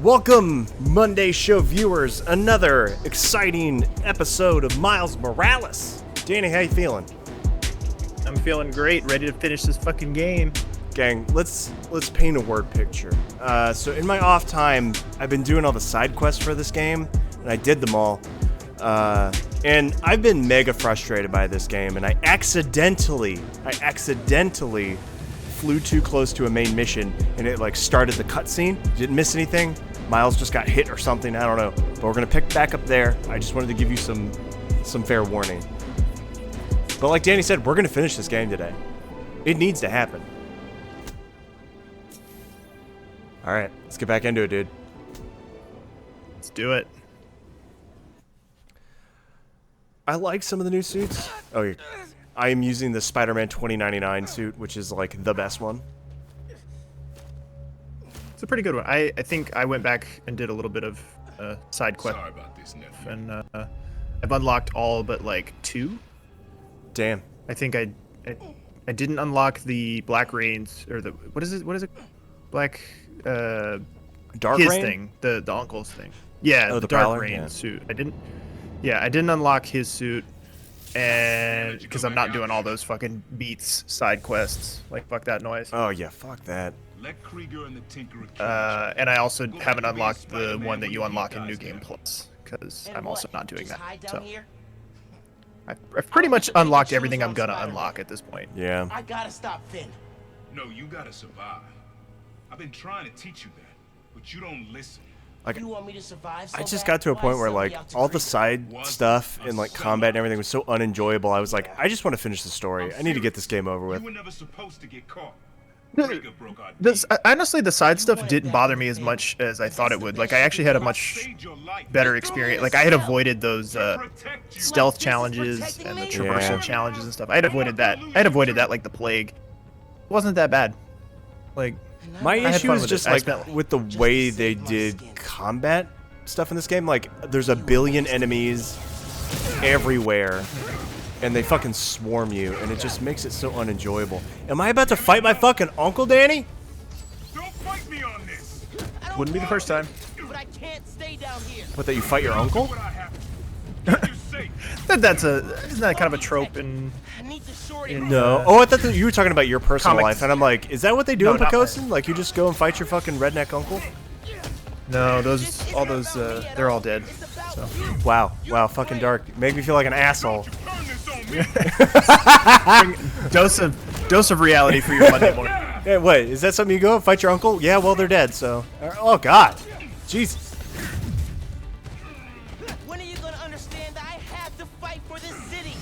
Welcome, Monday Show viewers, another exciting episode of Miles Morales. Danny, how you feeling? I'm feeling great, ready to finish this fucking game. Gang, let's paint a word picture. So in my off time, I've been doing all the side quests for this game, and I did them all. And I've been mega frustrated by this game, and I accidentally flew too close to a main mission, and it like started the cutscene. Didn't miss anything. Miles just got hit or something, I don't know. But we're gonna pick back up there. I just wanted to give you some fair warning. But like Danny said, we're gonna finish this game today. It needs to happen. Alright, let's get back into it, dude. Let's do it. I like some of the new suits. Oh, yeah. I am using the Spider-Man 2099 suit, which is like the best one. It's a pretty good one. I think I went back and did a little bit of side quest. Sorry about this, nephew. And I've unlocked all but like 2. Damn. I think I didn't unlock the Black Rain's or the what is it? Black Dark his Rain? thing, the uncle's thing. Yeah, Oh, the the Prowler? Dark Rain Yeah. suit. I didn't unlock his suit, and because I'm not doing all those fucking beats side quests. Like fuck that noise. Oh yeah, fuck that. Let Krieger and the Tinkerer And I also haven't unlocked the one that you unlock in New Game Plus, because I'm also not doing that. So I've pretty much unlocked everything I'm gonna unlock at this point. Yeah. I gotta stop Finn. No, you gotta survive. I've been trying to teach you that, but you don't listen. Like, You want me to survive so I just bad? got to a Why point where send like me out to all the Krieger? side stuff and like combat and everything was so unenjoyable. I was like, I just want to finish the story. I need to get this game over with. You were never supposed to get caught. No, Krieger broke our This deal. honestly, the side stuff didn't bother me as much as I thought it would. Like I actually had a much Saved your life. better experience. Like I had avoided those Protect you. stealth This is challenges protecting and the me? traversal Yeah. challenges and stuff. I had avoided that. Like the plague. It wasn't that bad. Like My had issue fun is with just it. I like spent- with the way they did combat stuff in this game. Like there's a billion enemies everywhere, and they fucking swarm you, and it just makes it so unenjoyable. Am I about to fight my fucking uncle, Danny? Don't fight me on this. I don't wouldn't be the first time. But I can't stay down here. What, that you fight your uncle? What I have to. Keep you safe. Isn't that kind of a trope in? I need the shorty. No. Oh, I thought that you were talking about your personal Comics. life, and I'm like, is that what they do No, in not mine. Pocosin? Like you just go and fight your fucking redneck uncle? No, all those they're all dead. So. Wow, fucking dark. Make me feel like an asshole. Turn this on me. Dose of reality for your Monday morning. Hey, wait, is that something you go and fight your uncle? Yeah, well, they're dead, so. Oh, God. Jesus. When are you gonna understand that I have to fight for this city?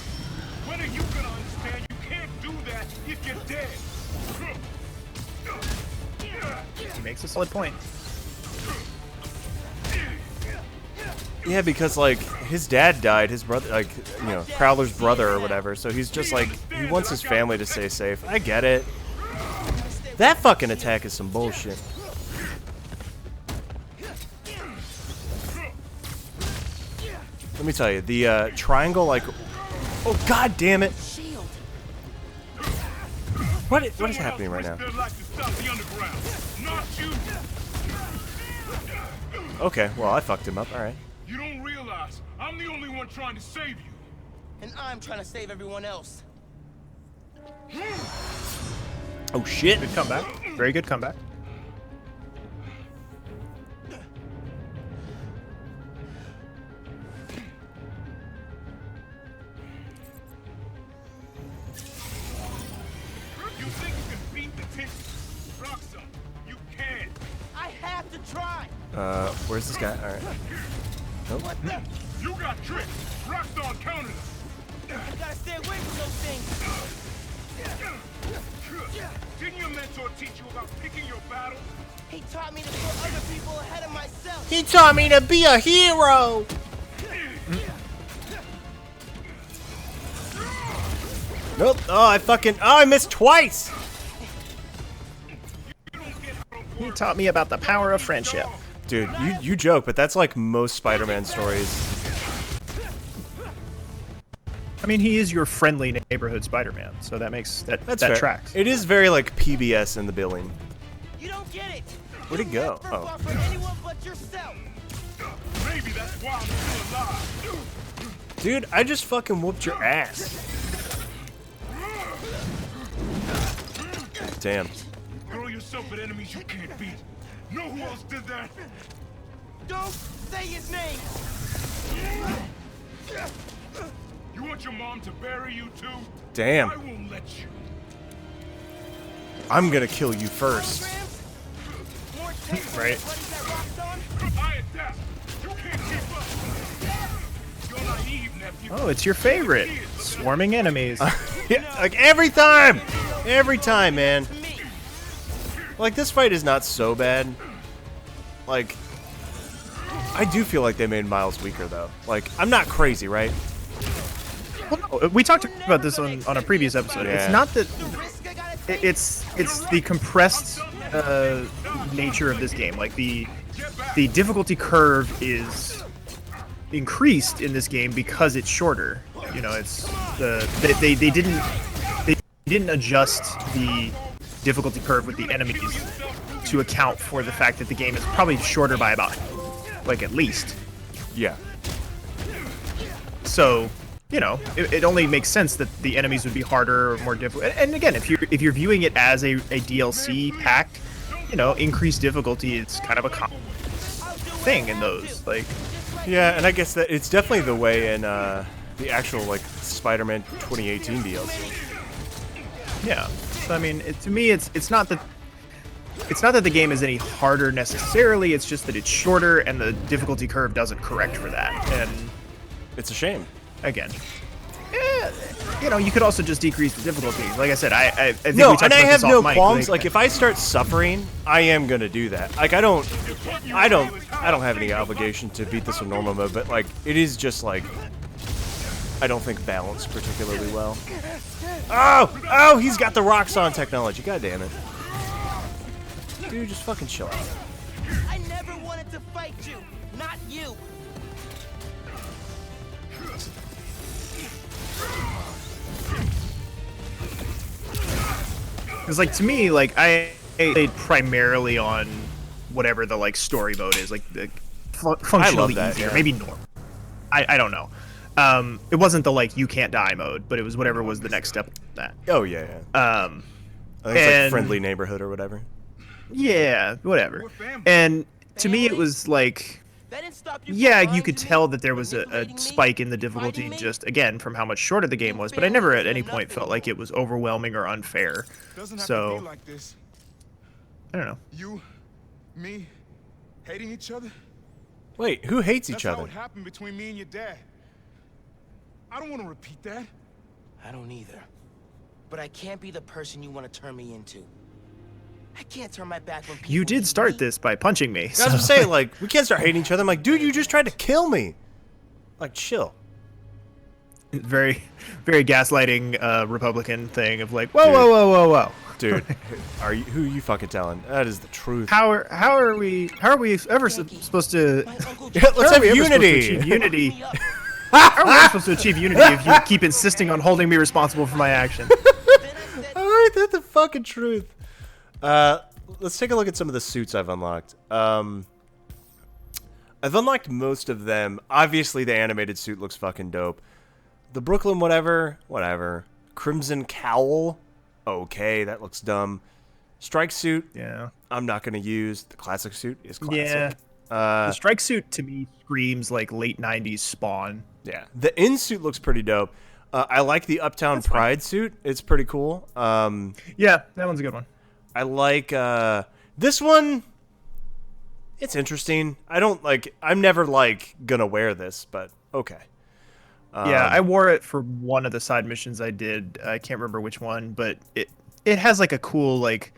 When are you gonna understand you can't do that if you're dead? He makes a solid point. Yeah, because, like, his dad died, his brother, like, you know, Prowler's brother or whatever, so he's just, like, he wants his family to stay safe. I get it. That fucking attack is some bullshit. Let me tell you, the triangle, like, oh, God damn it. Shield. What is happening right now? Their life to stop the underground. Not you. Okay, well, I fucked him up, alright. You don't realize I'm the only one trying to save you. And I'm trying to save everyone else. Oh, shit. Good comeback. Very good comeback. You think you can beat the Tinker? Roxxon, you can. I have to try. Where's this guy? Alright. Nope. What the? You got tricked. Roxxon counted us. I gotta stay away from those things. Didn't your mentor teach you about picking your battles? He taught me to put other people ahead of myself. He taught me to be a hero! Nope. Oh, I missed twice! He taught me about the power of friendship. Dude, you joke, but that's like most Spider-Man stories. I mean, he is your friendly neighborhood Spider-Man, so that makes that That's fair. tracks. It is very like PBS in the billing. You don't get it. Where'd he go? Never Oh. fought for anyone but yourself. Maybe that's why I'm still alive. Dude, I just fucking whooped your ass. Damn. Throw yourself at enemies you can't beat. Know who else did that? Don't say his name. You want your mom to bury you too? Damn. I won't let you. I'm gonna kill you first. More tape for Right. buddies that rocked on. I adapt. You can't keep up. You're naive, nephew. Oh, it's your favorite. Swarming enemies. Yeah, like every time! Every time, man. To me. Like, this fight is not so bad. Like, I do feel like they made Miles weaker, though. Like, I'm not crazy, right? Well, no, we talked about this on a previous episode. Yeah. It's not that The risk I gotta take. it's the compressed nature of this game. Like the difficulty curve is increased in this game because it's shorter. You know, it's they didn't adjust the difficulty curve with the enemies to account for the fact that the game is probably shorter by about like at least. Yeah. So, you know, it only makes sense that the enemies would be harder or more difficult. And again, if you're viewing it as a DLC pack, you know, increased difficulty is kind of a common thing in those. Like, Yeah, and I guess that it's definitely the way in the actual, like, Spider-Man 2018 DLC. yeah. So I mean, to me, it's not that the game is any harder necessarily. It's just that it's shorter and the difficulty curve doesn't correct for that. And It's a shame. again, you know, you could also just decrease the difficulty. Like I said, I think No, we talked and I about have this no off mic, qualms. Like, if I start suffering, I am gonna do that. Like, I don't have any obligation to beat this in normal mode, but like, it is just like, I don't think balanced particularly well. Oh, he's got the Roxxon technology. God damn it, dude, just fucking chill out. I never wanted to fight you, not you. Because, like, to me, like, I played primarily on whatever the, like, story mode is, like, the functionally that, easier, yeah. maybe normal. I don't know. It wasn't the, like, you can't die mode, but it was whatever was the next step of that. Oh yeah, yeah. I think it's like and- friendly neighborhood or whatever. Yeah, whatever. And to me, it was like, That didn't stop you from yeah, lying you to could me, tell that there was a manipulating me, spike in the difficulty fighting me. just, again, from how much shorter the game was, but I never at any point felt like it was overwhelming or unfair. Doesn't have to So, be like this. I don't know. You, me, hating each other. Wait, who hates That's each how other? it happened between me and your dad. I don't want to repeat that. I don't either. But I can't be the person you want to turn me into. I can't turn my back when people You did leave start me. this by punching me. I was gonna say, like, we can't start hating each other. I'm like, dude, you just tried to kill me. Like, chill. Very, very gaslighting Republican thing of like, whoa, Dude. whoa, whoa, whoa, whoa. Dude, who are you fucking telling? That is the truth. How are we ever supposed to? My Uncle Yeah, Joe- let's how have are we ever supposed to unity. achieve unity? Me up. How are we ever supposed to achieve unity if you keep insisting on holding me responsible for my actions? Then I said, Alright, that's the fucking truth. Let's take a look at some of the suits I've unlocked. I've unlocked most of them. Obviously, the animated suit looks fucking dope. The Brooklyn whatever. Crimson Cowl, okay, that looks dumb. Strike suit, Yeah. I'm not gonna use. The classic suit is classic. Yeah. The strike suit to me screams like late '90s Spawn. Yeah, the in suit looks pretty dope. I like the Uptown Pride suit. It's pretty cool. Yeah, that one's a good one. I like this one. It's interesting. I'm never like gonna wear this, but okay. Yeah, I wore it for one of the side missions I did. I can't remember which one, but it has like a cool like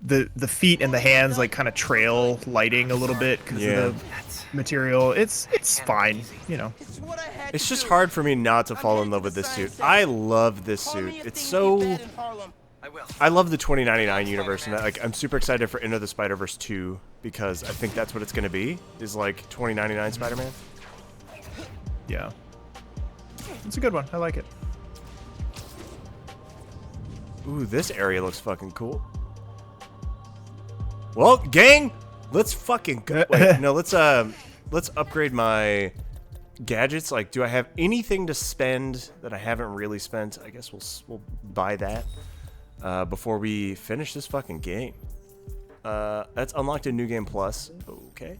the feet and the hands like kind of trail lighting a little bit because Yeah. of the material. It's fine, you know. it's what I had It's to just do. hard for me not to I'm fall in headed love to with the this suit. science I center. love this Call me suit. if It's things get so. bad in Harlem. I love the 2099 universe, and like I'm super excited for Into the Spider-Verse 2 because I think that's what it's gonna be. Is like 2099 Spider-Man. Yeah. It's a good one. I like it. Ooh, this area looks fucking cool. Well, gang, let's fucking go. Wait, no, let's upgrade my gadgets. Like, do I have anything to spend that I haven't really spent? I guess we'll buy that before we finish this fucking game. That's unlocked in New Game Plus. Okay.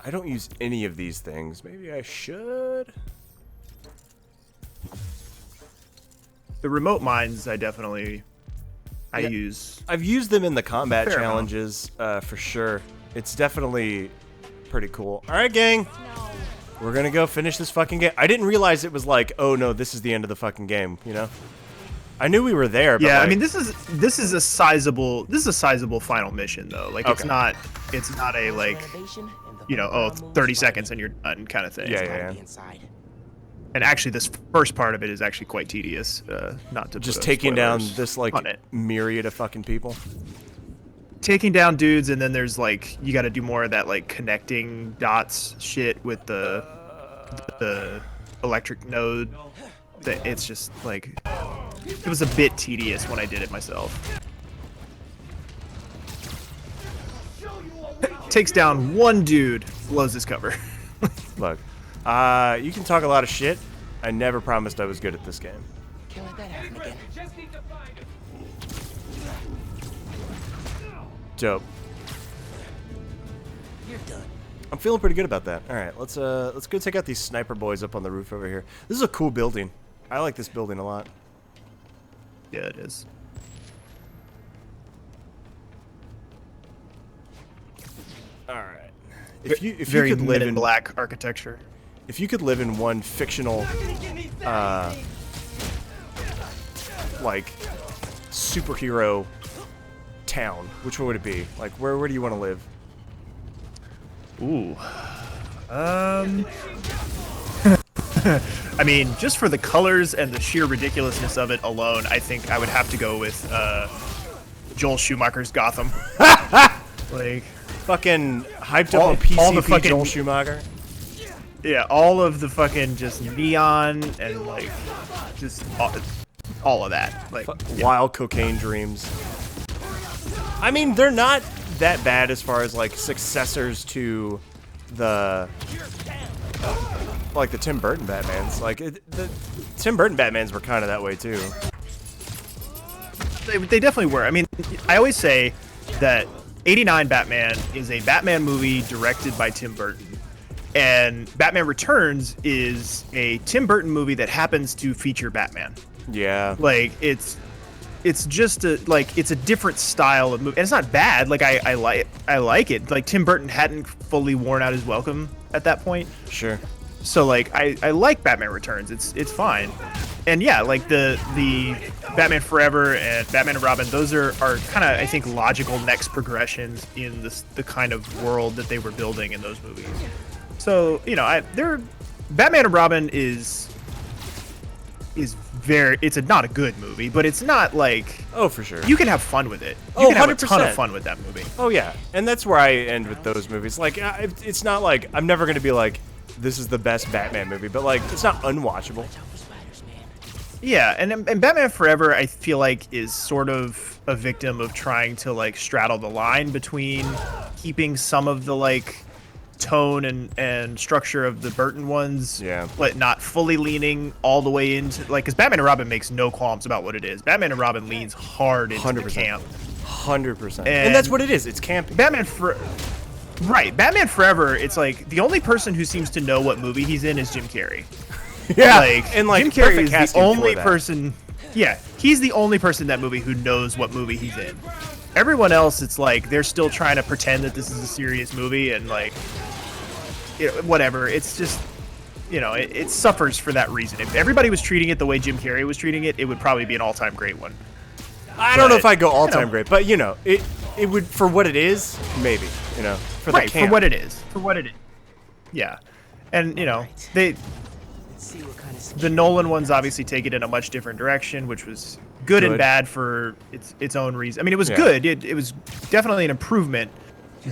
I don't use any of these things. Maybe I should. The remote mines, I definitely use. I've used them in the combat challenges for sure. It's definitely pretty cool. All right, gang. We're going to go finish this fucking game. I didn't realize it was like, oh no, this is the end of the fucking game, you know? I knew we were there, but yeah, like, I mean this is a sizable final mission though. Like it's not a like, you know, 30 seconds and you're done kind of thing. Yeah. And actually, this first part of it is actually quite tedious. Not to just taking down this like myriad of fucking people. Taking down dudes, and then there's like you got to do more of that like connecting dots shit with the electric node. It's just like it was a bit tedious when I did it myself. Takes down one dude, blows his cover. Look. You can talk a lot of shit. I never promised I was good at this game. Can't let that happen again. Dope. You're done. I'm feeling pretty good about that. All right, let's go check out these sniper boys up on the roof over here. This is a cool building. I like this building a lot. Yeah, it is. All right. If you very could live in in black architecture. If you could live in one fictional, like, superhero town, which one would it be? Like, where do you want to live? Ooh. I mean, just for the colors and the sheer ridiculousness of it alone, I think I would have to go with Joel Schumacher's Gotham. Like, fucking hyped up on PCP all the fucking Joel Schumacher. Yeah, all of the fucking just neon and like just all of that. Like wild cocaine dreams. I mean, they're not that bad as far as like successors to the like the Tim Burton Batmans. Like the Tim Burton Batmans were kind of that way too. They definitely were. I mean, I always say that '89 Batman is a Batman movie directed by Tim Burton. And Batman Returns is a Tim Burton movie that happens to feature Batman. Yeah. Like it's just it's a different style of movie, and it's not bad. Like I like it. Like Tim Burton hadn't fully worn out his welcome at that point. Sure. So like I like Batman Returns. It's fine. And yeah, like the Batman Forever and Batman and Robin, those are kind of I think logical next progressions in the kind of world that they were building in those movies. So, you know, Batman and Robin is not a good movie, but it's not like, oh, for sure, you can have fun with it. You can 100%. have a ton of fun with that movie. Oh yeah, and that's where I end with those movies. Like, it's not like I'm never gonna be like, this is the best Batman movie, but like, it's not unwatchable. Yeah, and Batman Forever, I feel like, is sort of a victim of trying to like straddle the line between keeping some of the like tone and structure of the Burton ones, yeah, but not fully leaning all the way into like, because Batman and Robin makes no qualms about what it is. Batman and Robin leans hard into 100%. The camp. 100%. And that's what it is. It's campy. Batman Forever, it's like the only person who seems to know what movie he's in is Jim Carrey. Yeah, and like Jim Carrey is the only person. Yeah, he's the only person in that movie who knows what movie he's in. Everyone else, it's like they're still trying to pretend that this is a serious movie and like, whatever. It's just, you know, it suffers for that reason. If everybody was treating it the way Jim Carrey was treating it, it would probably be an all-time great one. I don't know if I go all-time great, but you know, it would, for what it is, maybe, you know, for the camp. For what it is. Yeah, and you know, the Nolan ones obviously take it in a much different direction, which was good and bad for its own reason. I mean, it was good. It was definitely an improvement.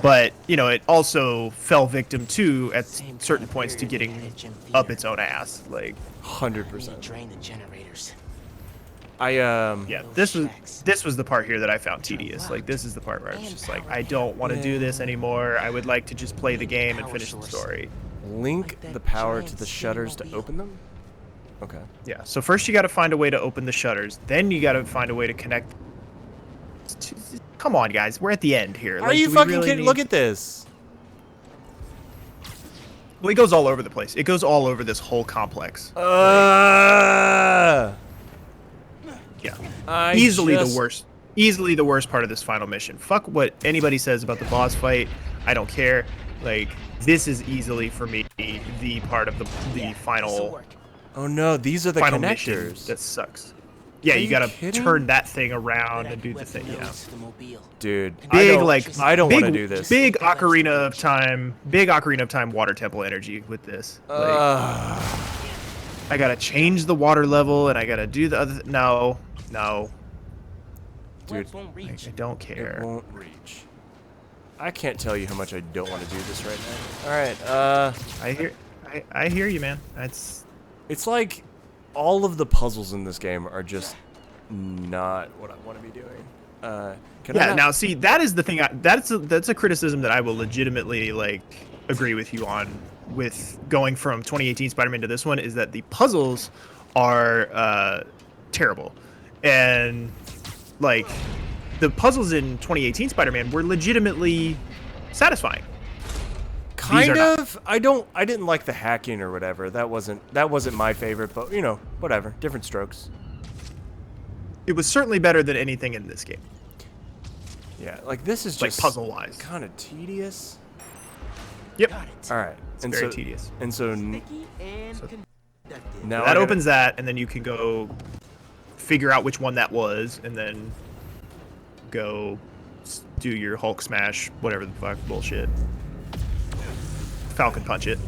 But, you know, it also fell victim to, at certain points, to getting up its own ass. Like, 100%. Drain the generators. Yeah, this was the part here that I found tedious. Like, this is the part where I was just like, I don't want to do this anymore. I would like to just play the game and finish the story. Link the power to the shutters to open them? Okay. Yeah, so first you got to find a way to open the shutters. Then you got to find a way to connect. Come on, guys. We're at the end here. Are you fucking kidding? Look at this. Well, it goes all over the place. It goes all over this whole complex. Yeah. Easily the worst. Easily the worst part of this final mission. Fuck what anybody says about the boss fight. I don't care. Like, this is easily for me the part of the final. Oh no, these are the final connectors. Mission that sucks. Yeah, you gotta turn that thing around and do the thing. Yeah. Dude, I don't want to do this. Big Ocarina of Time water temple energy with this. Like, I gotta change the water level and I gotta do the other. No. Dude, I don't care. It won't reach. I can't tell you how much I don't want to do this right now. All right. I hear you, man. It's like all of the puzzles in this game are just not what I want to be doing. Now see, that is the thing. That's a criticism that I will legitimately agree with you on. With going from 2018 Spider-Man to this one, is that the puzzles are terrible, and the puzzles in 2018 Spider-Man were legitimately satisfying. Kind of. I didn't like the hacking or whatever. That wasn't my favorite, but you know, whatever. Different strokes. It was certainly better than anything in this game. Yeah, like this is just puzzle-wise kind of tedious. Yep. All right. It's very tedious. And so now that opens that, and then you can go figure out which one that was, and then go do your Hulk smash, whatever the fuck bullshit. Falcon punch it.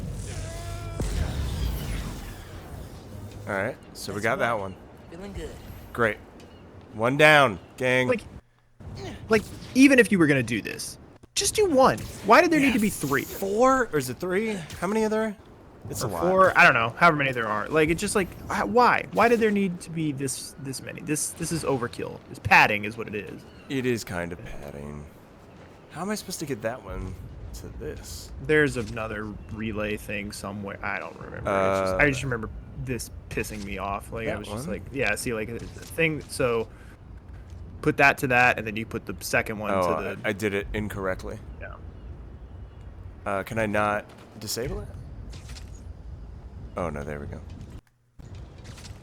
All right, so we got that one. Feeling good. Great. One down, gang. Like even if you were gonna do this, just do one. Why did there need to be 3? 4 or is it 3? How many are there? It's a lot. 4. I don't know. However many there are. Like it's just like why? Why did there need to be this many? This is overkill. This padding is what it is. It is kind of padding. How am I supposed to get that one to this? There's another relay thing somewhere. I don't remember. I just remember this pissing me off. Like I was just like, yeah. See, like the thing. So put that to that, and then you put the second one to the. I did it incorrectly. Yeah. Can I not disable it? Oh no, there we go.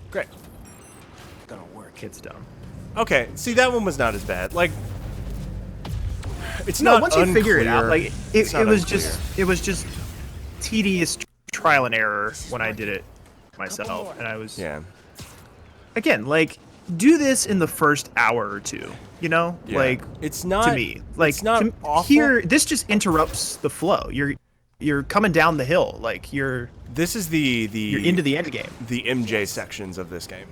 Great. Gonna work. It's dumb. Okay, see that one was not as bad. Like, it's no. not Once you figure it out, like it was unclear. just tedious trial and error when I did it myself, and I was Again, like do this in the first hour or two. You know, like it's not to me. Like it's not awful. Here, this just interrupts the flow. You're coming down the hill. Like you're. This is you're into the end game. The MJ sections of this game.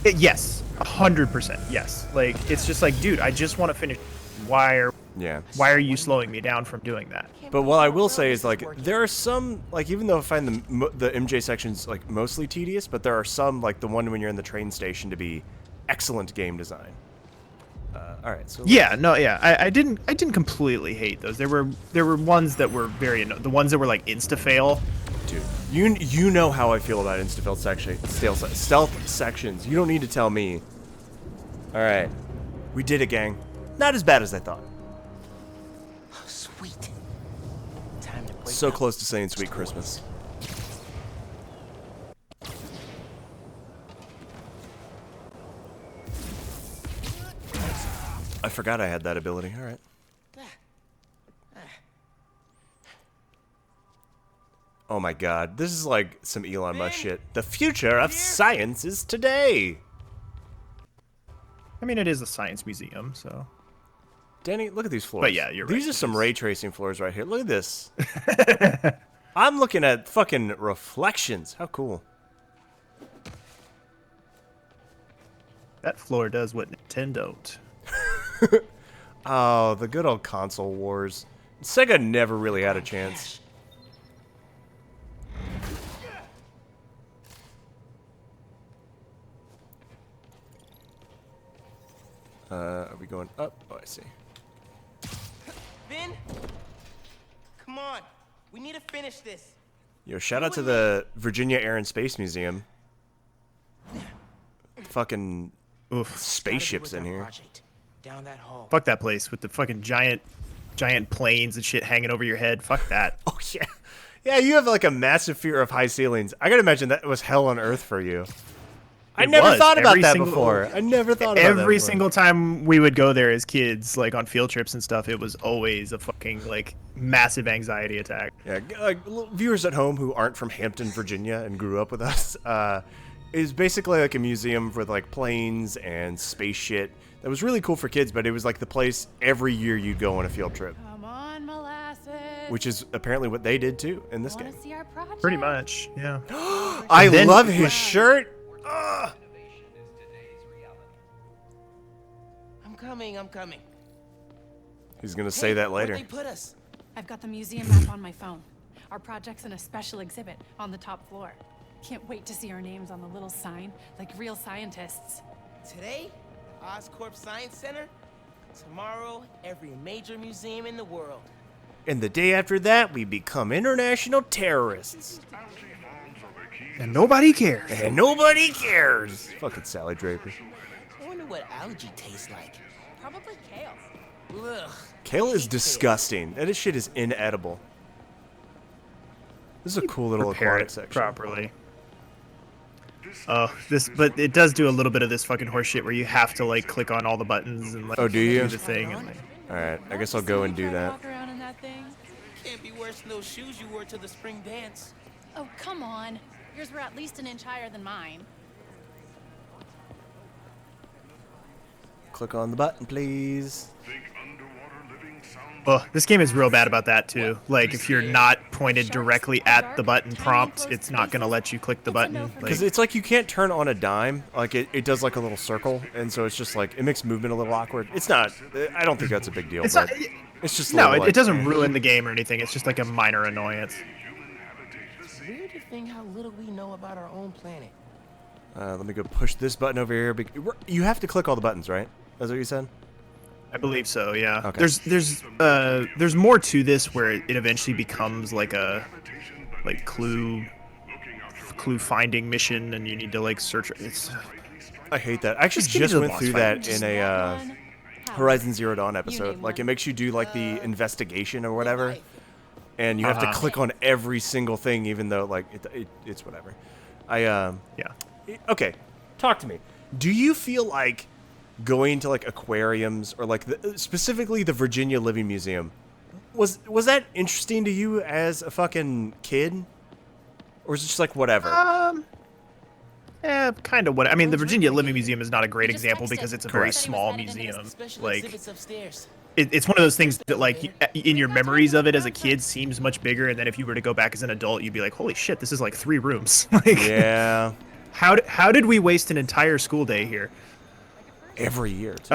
Yes, 100%. Yes. Like it's just like, dude, I just want to finish. Why are you slowing me down from doing that? But what I will say is like there are some like even though I find the MJ sections like mostly tedious, but there are some like the one when you're in the train station to be excellent game design. All right, so I didn't completely hate those. There were ones that were very the ones that were like insta fail. Dude, you know how I feel about insta fail stealth sections. You don't need to tell me. All right, we did it, gang. Not as bad as I thought. Oh, sweet. Time to break so up. close to saying Sweet Christmas. I forgot I had that ability. All right. Oh my god. This is like some Elon Musk shit. The future of science is today. I mean, it is a science museum, so. Danny, look at these floors. But yeah, you're right. These are some ray tracing floors right here. Look at this. I'm looking at fucking reflections. How cool. That floor does what Nintendo. Oh, the good old console wars. Sega never really had a chance. Are we going up? Oh, I see. Vin, come on. We need to finish this. Yo, shout out to the Virginia Air and Space Museum. Fucking spaceships in here. Down that hall. Fuck that place with the fucking giant planes and shit hanging over your head. Fuck that. Oh, yeah. Yeah, you have like a massive fear of high ceilings. I gotta imagine that was hell on earth for you. I never thought about that before. I never thought about that Every before. single time we would go there as kids, like on field trips and stuff, it was always a fucking like massive anxiety attack. Yeah, like viewers at home who aren't from Hampton, Virginia, and grew up with us, is basically like a museum with like planes and space shit. That was really cool for kids, but it was like the place every year you'd go on a field trip. Come on, molasses. Which is apparently what they did too in this Wanna game. see our project? Pretty much, yeah. I then- love his shirt. Ugh. I'm coming. He's gonna say that later. Where'd they put us? I've got the museum map on my phone. Our project's in a special exhibit on the top floor. Can't wait to see our names on the little sign, like real scientists. Today, Oscorp Science Center. Tomorrow, every major museum in the world. And the day after that, we become international terrorists. And nobody cares. And nobody cares. Fucking Sally Draper. I wonder what algae tastes like. Probably kale. Ugh. Kale is Hate disgusting. That shit is inedible. This is a cool little Prepare aquatic it section. properly. But it does do a little bit of this fucking horse shit where you have to like click on all the buttons and like Oh, do you? the thing and like, Alright, I guess I'll go and do that. Walk around in that thing. Can't be worse than those shoes you wore to the spring dance. Oh, come on. Yours were at least an inch higher than mine. Click on the button, please. oh, this game is real bad about that too. Like if you're not pointed directly at the button prompt, it's not gonna let you click the button. Because Like, it's like you can't turn on a dime. Like it does like a little circle, and so it's just like it makes movement a little awkward. It's not. I don't think that's a big deal. It's but not- it's just a no, little, it like, doesn't ruin the game or anything. It's just like a minor annoyance. It's weird to think how little we know about our own planet. Let me go push this button over here. You have to click all the buttons, right? That's what you said. I believe so, yeah. Okay. There's more to this where it eventually becomes like a clue finding mission and you need to like search it's I hate that. I actually Just give me just the went boss through fight. that in a Horizon Zero Dawn episode. Like it makes you do like the investigation or whatever, and you have to click on every single thing, even though like it's whatever. yeah. Okay, talk to me. Do you feel like going to like aquariums or like specifically the Virginia Living Museum was that interesting to you as a fucking kid, or is it just like whatever? Kind of what I mean. The Virginia Living Museum is not a great You just example texted. because it's a Correct. very Said he was small headed into this museum. Special Like exhibits upstairs. it's one of those things that like in your memories of it as a kid seems much bigger, and then if you were to go back as an adult, you'd be like, holy shit, this is like 3 rooms. Like, Yeah, how did we waste an entire school day here? every year. Too.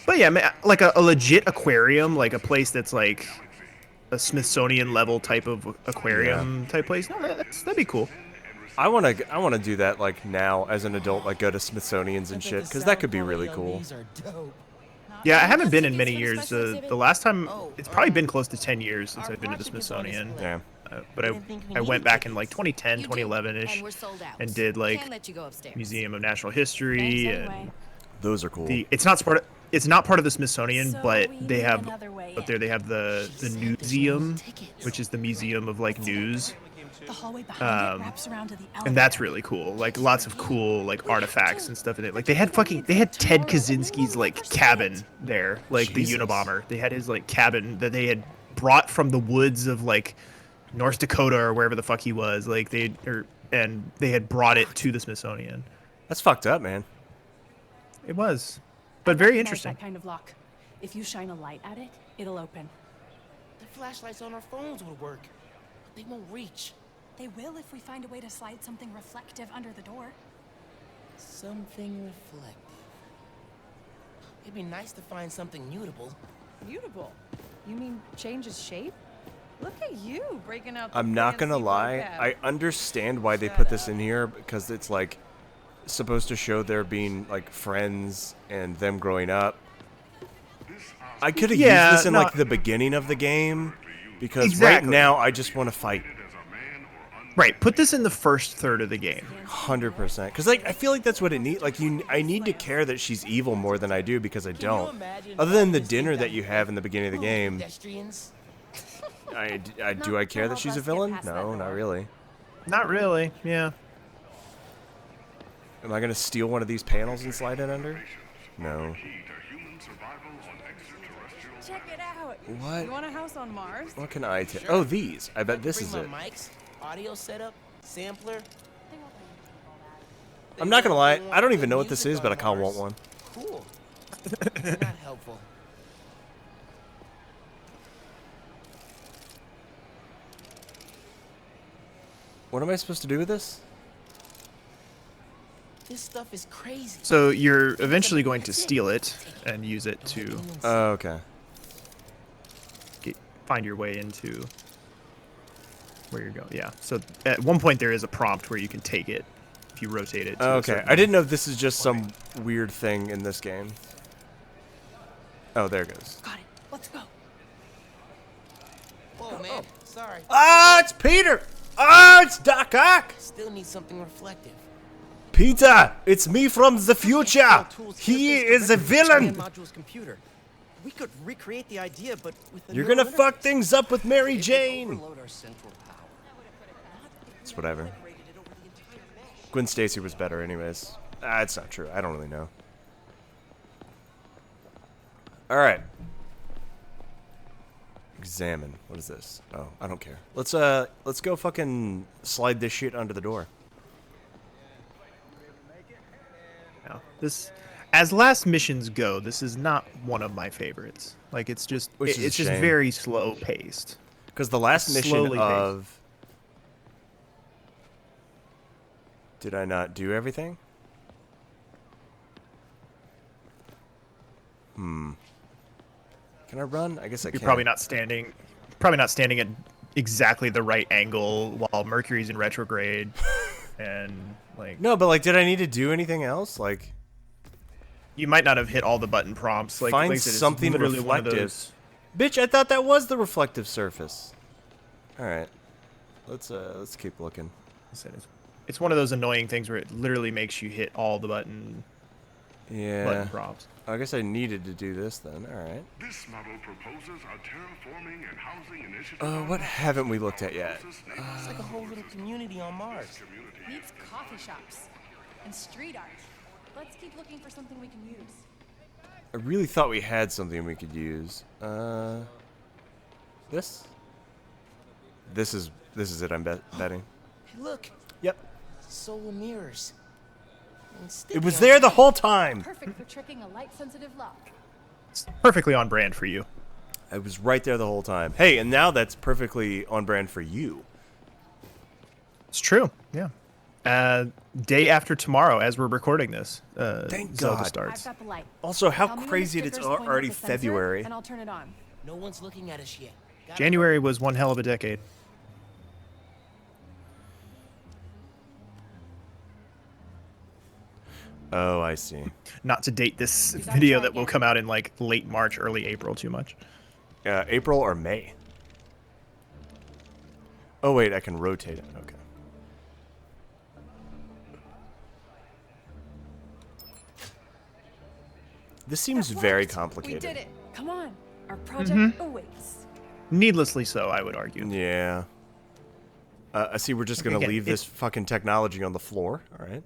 But yeah, like a legit aquarium, like a place that's like a Smithsonian level type of aquarium type place. No, that'd be cool. I wanna do that like now as an adult, like go to Smithsonian's and shit, because that could be really cool. These are dope. Yeah, I haven't been in many years. The last time, it's probably been close to 10 years since I've been to the Smithsonian. Yeah. But I went back in like 2010, 2011-ish, And we're sold out. and did like Can't let you go upstairs. Museum of Natural History. Thanks And anyway. Those are cool. it's not part of the Smithsonian, So but we they need have another way up there. They have the Newseum, which is the museum of like news. The hallway behind it wraps around to the elevator. And that's really cool. Like lots of cool like artifacts and stuff in it. Like they had Ted Kaczynski's like cabin there, like Jesus. the Unabomber. They had his like cabin that they had brought from the woods of like North Dakota or wherever the fuck he was. Like they had brought it to the Smithsonian. That's fucked up, man. It was, but very Recognize interesting. That kind of lock. If you shine a light at it, it'll open. The flashlights on our phones would work, but they won't reach. They will if we find a way to slide something reflective under the door. Something reflective. It'd be nice to find something mutable. Mutable? You mean change its shape? Look at you breaking out the I'm not gonna fancy lie. vocab. I understand why they put this in here because it's like supposed to show their being like friends and them growing up. I could have Yeah, used this in no. like the beginning of the game because Exactly. right now I just want to fight. Right. Put this in the first third of the game. 100%. Because like I feel like that's what it needs. Like I need to care that she's evil more than I do because I don't. Other than the dinner that you have in the beginning of the game, Pedestrians. do I care that she's a villain? No, not really. Not really. Yeah. Am I gonna steal one of these panels and slide it under? No. Check it out. What? You want a house on Mars? What can I take? Oh, these. I bet this Bring is my it. mics, audio setup, sampler. I'm not gonna lie. I don't even know what this is, but I kinda want one. Cool. It's not helpful. What am I supposed to do with this? This stuff is crazy. So you're eventually going to steal it and use it to Oh, okay. find your way into where you're going. Yeah. So at one point there is a prompt where you can take it if you rotate it. To a Okay. certain- I didn't know if this is just some weird thing in this game. Oh, there it goes. Got it. Let's go. Whoa, man. Sorry. Ah, it's Peter! Ah, it's Doc Ock! Still need something reflective. Peter, it's me from the future. He is a villain. Module's computer. We could recreate the idea, but with a You're neural gonna fuck interface. things up with Mary It would Jane. overload our central power. It's whatever. Gwen Stacy was better anyways. Ah, it's not true. I don't really know. Alright. Examine. What is this? Oh, I don't care. Let's go fucking slide this shit under the door. Yeah. This, as last missions go, this is not one of my favorites. Like it's just Which is a it's just shame. very slow paced. Because the last mission Slowly paced. of... Did I not do everything? Can I run? I guess I You're can. probably not standing at exactly the right angle while Mercury's in retrograde and like No, but like, did I need to do anything else? Like, you might not have hit all the button prompts. Like, find like I said, it's something literally one of reflective. those- Bitch, I thought that was the reflective surface. All right, let's keep looking. It's one of those annoying things where it literally makes you hit all the button Yeah. prompts. I guess I needed to do this then. All right. This model proposes a terraforming and housing initiative. What haven't we looked at yet? It's like a whole little community on Mars. Needs coffee shops and street art. Let's keep looking for something we can use. I really thought we had something we could use. This. This is it. I'm betting. Hey, look. Yep. Solar mirrors. And It sticky was on there the top. whole time. Perfect for tricking a light-sensitive lock. It's perfectly on brand for you. I was right there the whole time. Hey, and now that's perfectly on brand for you. It's true. Yeah. Day after tomorrow, as we're recording this, Thank Zelda God. I've starts. got the light. Also, how Tell me when the crazy it's stickers point out already the sensor, February. and I'll turn it on. No one's looking at us yet. Gotta January was one hell of a decade. Oh, I see. Not to date this gotta video try that will again. come out in like late March, early April too much. April or May? Oh wait, I can rotate it. Okay. This seems That very worked. complicated. We did it. Come on. Our project awaits. Needlessly so, I would argue. Yeah. I see we're just gonna Again, leave this fucking technology on the floor. All right.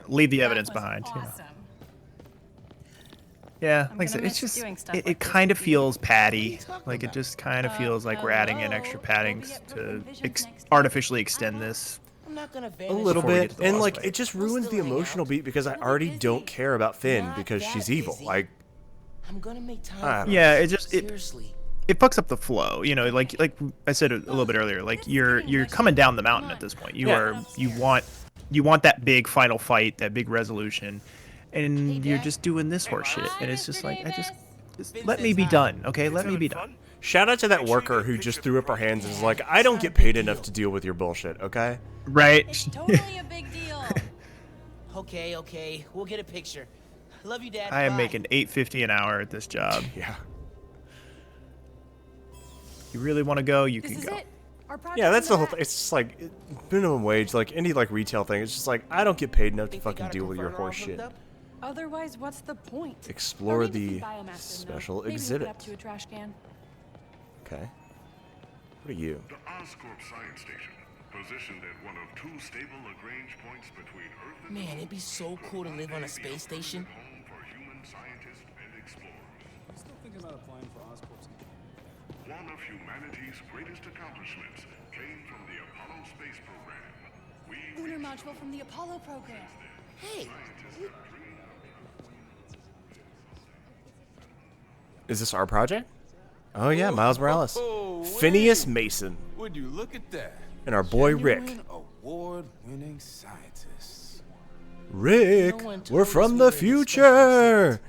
Leave the That evidence was behind. you know. Awesome. Yeah, I'm like I gonna said, miss it's just doing stuff it like this kind of with you. feels patty. talking Like it about? just kind of feels like we're adding in extra hello. paddings We'll be at to Brooklyn Visions next week. artificially extend this. I'm not gonna A vanish. little Before we bit, get to the and lost like way. it just We'll ruins the still hang emotional out. beat because I We'll be already busy. don't care about Finn Not because that she's evil. busy. Like, I'm gonna make time. I for don't Yeah, this. it just- it- seriously. It fucks up the flow, you know. Like I said a little bit earlier, like you're coming down the mountain at this point. You want that big final fight, that big resolution, and you're just doing this horse shit, and it's just like just let me be done, okay? Let me be done. shout out to that worker who just threw up her hands and is like, I don't get paid enough to deal with your bullshit. Okay. Right? It's totally a big deal. Okay, we'll get a picture. Love you, Dad. I am Bye. making $8.50 an hour at this job. Yeah. You really want to go? You This can is go. it. Our project's Yeah, that's in the whole back. thing. It's just like minimum wage, like any like retail thing. It's just like I don't get paid enough to Think they fucking got a deal with your converter all horse shit. hooked up? Otherwise, what's the point? Explore Or maybe the some biomass in, though. special Maybe hook exhibit. it up to a trash can. Okay. What are you? The Oscorp Science Station, positioned at one of 2 stable Lagrange points between Earth and Man, it'd be so cool to live on a space station. home for human scientists and explorers. I'm still thinking about applying for Oscorp's. One of humanity's greatest accomplishments came from the Apollo space program. We Lunar module from the Apollo program. Hey, Is this our project? Oh yeah, Miles Morales, Oh, Phineas Mason, Would you look at that? and our boy Rick. Genuine award-winning scientists. Rick, No one we're told from us the we were in a future.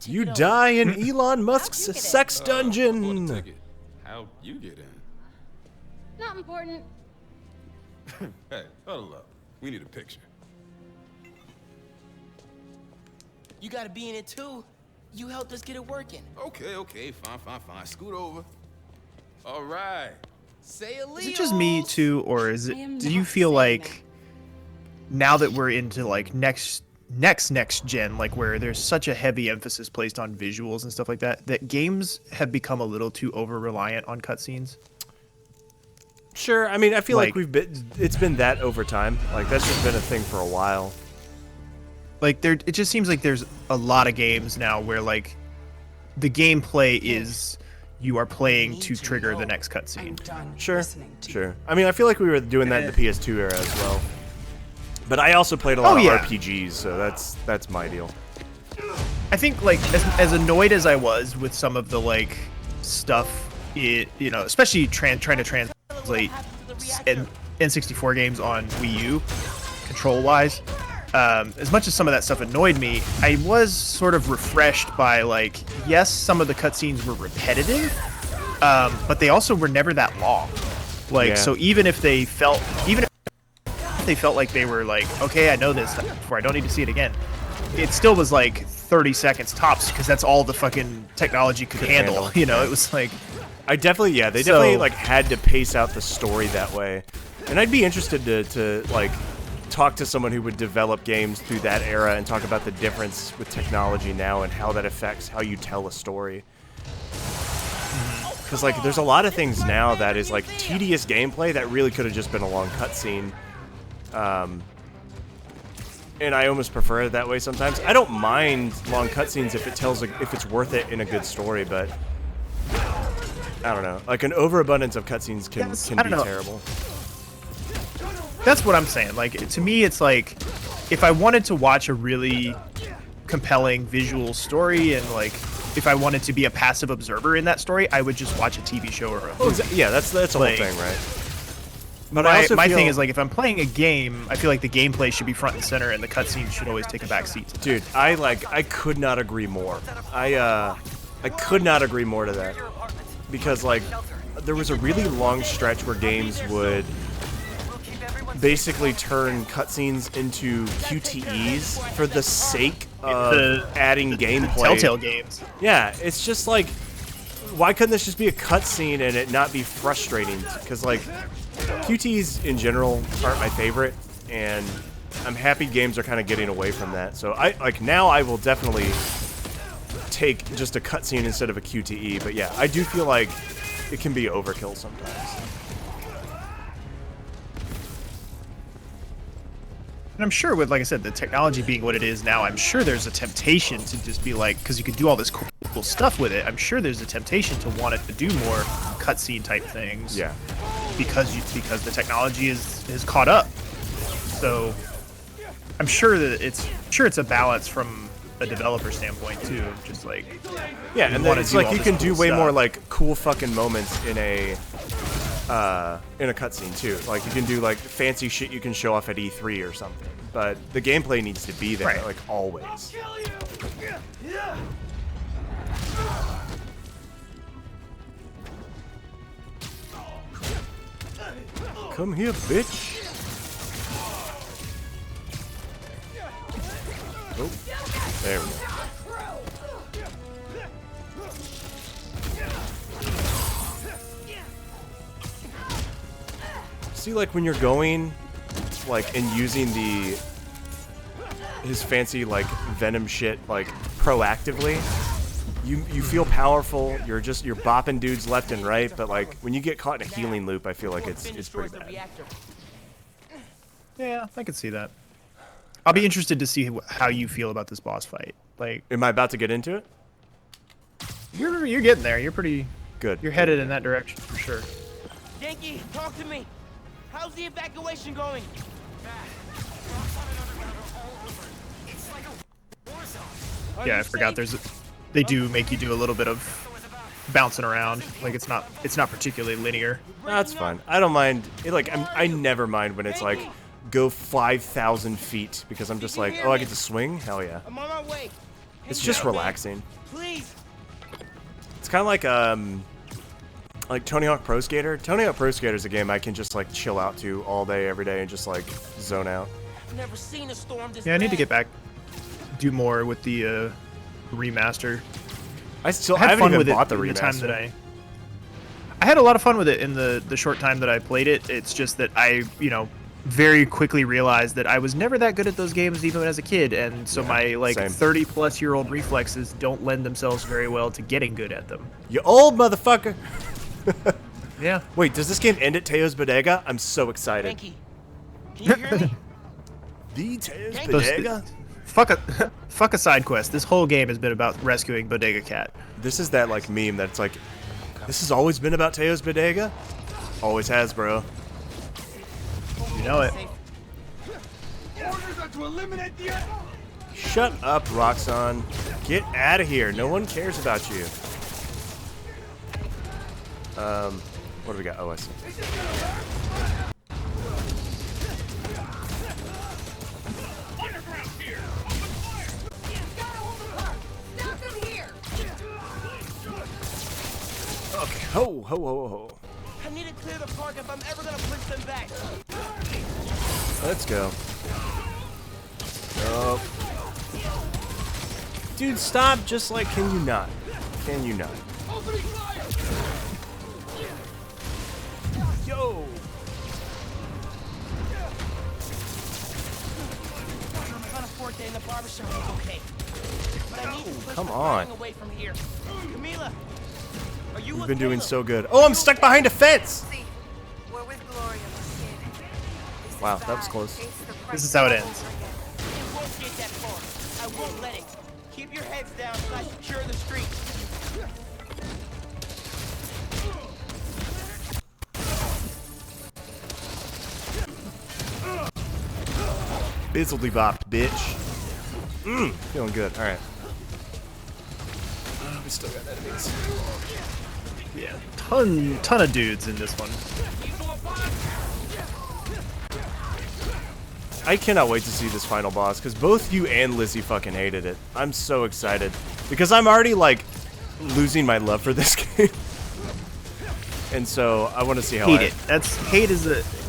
You it die in Elon Musk's How'd you get in? sex I bought a dungeon. ticket. How'd you get in? Not important. Hey, huddle up. We need a picture. you gotta be in it too. You helped us get it working. Okay, fine. Scoot over. All right. Say a Leo. Is it just me too, or is I am it? Do you not feel saying like now that we're into like next gen, like where there's such a heavy emphasis placed on visuals and stuff like that, that games have become a little too over reliant on cutscenes? Sure, I mean, I feel like Like- it's been that over time. Like that's just been a thing for a while. Like it just seems like there's a lot of games now where like the gameplay is you are playing to trigger the next cutscene. Sure, sure. I mean, I feel like we were doing that in the PS2 era as well. But I also played a lot of yeah. RPGs, so that's my deal. I think like as annoyed as I was with some of the like stuff, especially trying to translate N64 games on Wii U, control wise. As much as some of that stuff annoyed me, I was sort of refreshed by like, yes, some of the cutscenes were repetitive, but they also were never that long. Like, Yeah. so even if they felt like they were like, okay, I know this before, I don't need to see it again, it still was like 30 seconds tops because that's all the fucking technology could handle. It was like, They definitely like had to pace out the story that way. And I'd be interested to like talk to someone who would develop games through that era and talk about the difference with technology now and how that affects how you tell a story. Because like there's a lot of things now that is like tedious gameplay that really could have just been a long cutscene. And I almost prefer it that way sometimes. I don't mind long cutscenes if it's worth it in a good story, but I don't know. Like an overabundance of cutscenes I can don't be know. terrible. that's what I'm saying. Like, to me, it's like, if I wanted to watch a really compelling visual story and like if I wanted to be a passive observer in that story, I would just watch a TV show or a movie. Yeah, that's the whole Like, thing, right? But my thing is like if I'm playing a game, I feel like the gameplay should be front and center, and the cutscenes should always take a back seat. dude, I could not agree more. I could not agree more to that, because like there was a really long stretch where games would basically turn cutscenes into QTEs for the sake of adding gameplay. Telltale games. Yeah, it's just like, why couldn't this just be a cutscene and it not be frustrating? Because like QTEs in general aren't my favorite, and I'm happy games are kind of getting away from that. So now I will definitely take just a cutscene instead of a QTE. But yeah, I do feel like it can be overkill sometimes. And I'm sure with, like I said, the technology being what it is now, I'm sure there's a temptation to just be like, because you could do all this cool stuff with it, I'm sure there's a temptation to want it to do more cutscene type things. Yeah. Because the technology is caught up. So I'm sure that it's a balance from a developer standpoint too. Just like, Yeah, and then wanna it's do like all you this can do cool way more stuff. like cool fucking moments in a cutscene too. Like you can do like fancy shit you can show off at E3 or something. But the gameplay needs to be there, Right. like always. Come here, bitch. See, like when you're going, like, and using his fancy like venom shit like proactively, you feel powerful. You're bopping dudes left and right, but like when you get caught in a healing loop, I feel like it's pretty bad. Yeah, I can see that. I'll be interested to see how you feel about this boss fight. Like, am I about to get into it? You're getting there. You're pretty good. You're headed in that direction for sure. Yankee, talk to me. How's the evacuation going? Yeah, I forgot. They do make you do a little bit of bouncing around. Like it's not particularly linear. That's fine. I don't mind. I never mind when it's like go 5,000 feet because I'm just like, oh, I get to swing. Hell yeah. I'm on my way. It's just relaxing. Please. It's kind of like Tony Hawk Pro Skater. Tony Hawk Pro Skater is a game I can just like chill out to all day, every day, and just like zone out. I've never seen a storm this Yeah, I need to bad. get back, do more with the remaster. I haven't even bought the remaster. In the time that I had a lot of fun with it in the short time that I played it. It's just that I, very quickly realized that I was never that good at those games even as a kid, and so my like 30-plus-year-old reflexes don't lend themselves very well to getting good at them. You old motherfucker. Yeah. Wait, does this game end at Teo's Bodega? I'm so excited. Yankee, can you hear me? The Teo's Bodega? Fuck a side quest. This whole game has been about rescuing Bodega Cat. This is that like meme that's like, this has always been about Teo's Bodega? Always has, bro. You know it. Shut up, Roxanne. Get out of here. No one cares about you. What do we got? Oh, I see. Okay. Ho, ho, ho, ho. I need to clear the park if I'm ever gonna push them back. Let's go. Oh. Dude, stop. Just like, can you not? Can you not? Yo. I'm on a 4th day in the barbershop. Okay. But I need to push Come the on. fighting away from here. Camila, are you You've with been doing Caleb? so good. Oh, I'm stuck behind a fence. We're with Gloria, kid. Wow, that was close. This is how it ends. It won't get that far. I won't let it. Keep your heads down as I secure the street. Bizzledy bopped, bitch. Feeling good. All right. We still got enemies. Yeah, ton of dudes in this one. I cannot wait to see this final boss because both you and Lizzie fucking hated it. I'm so excited because I'm already like losing my love for this game, and so I want to see how Hate it.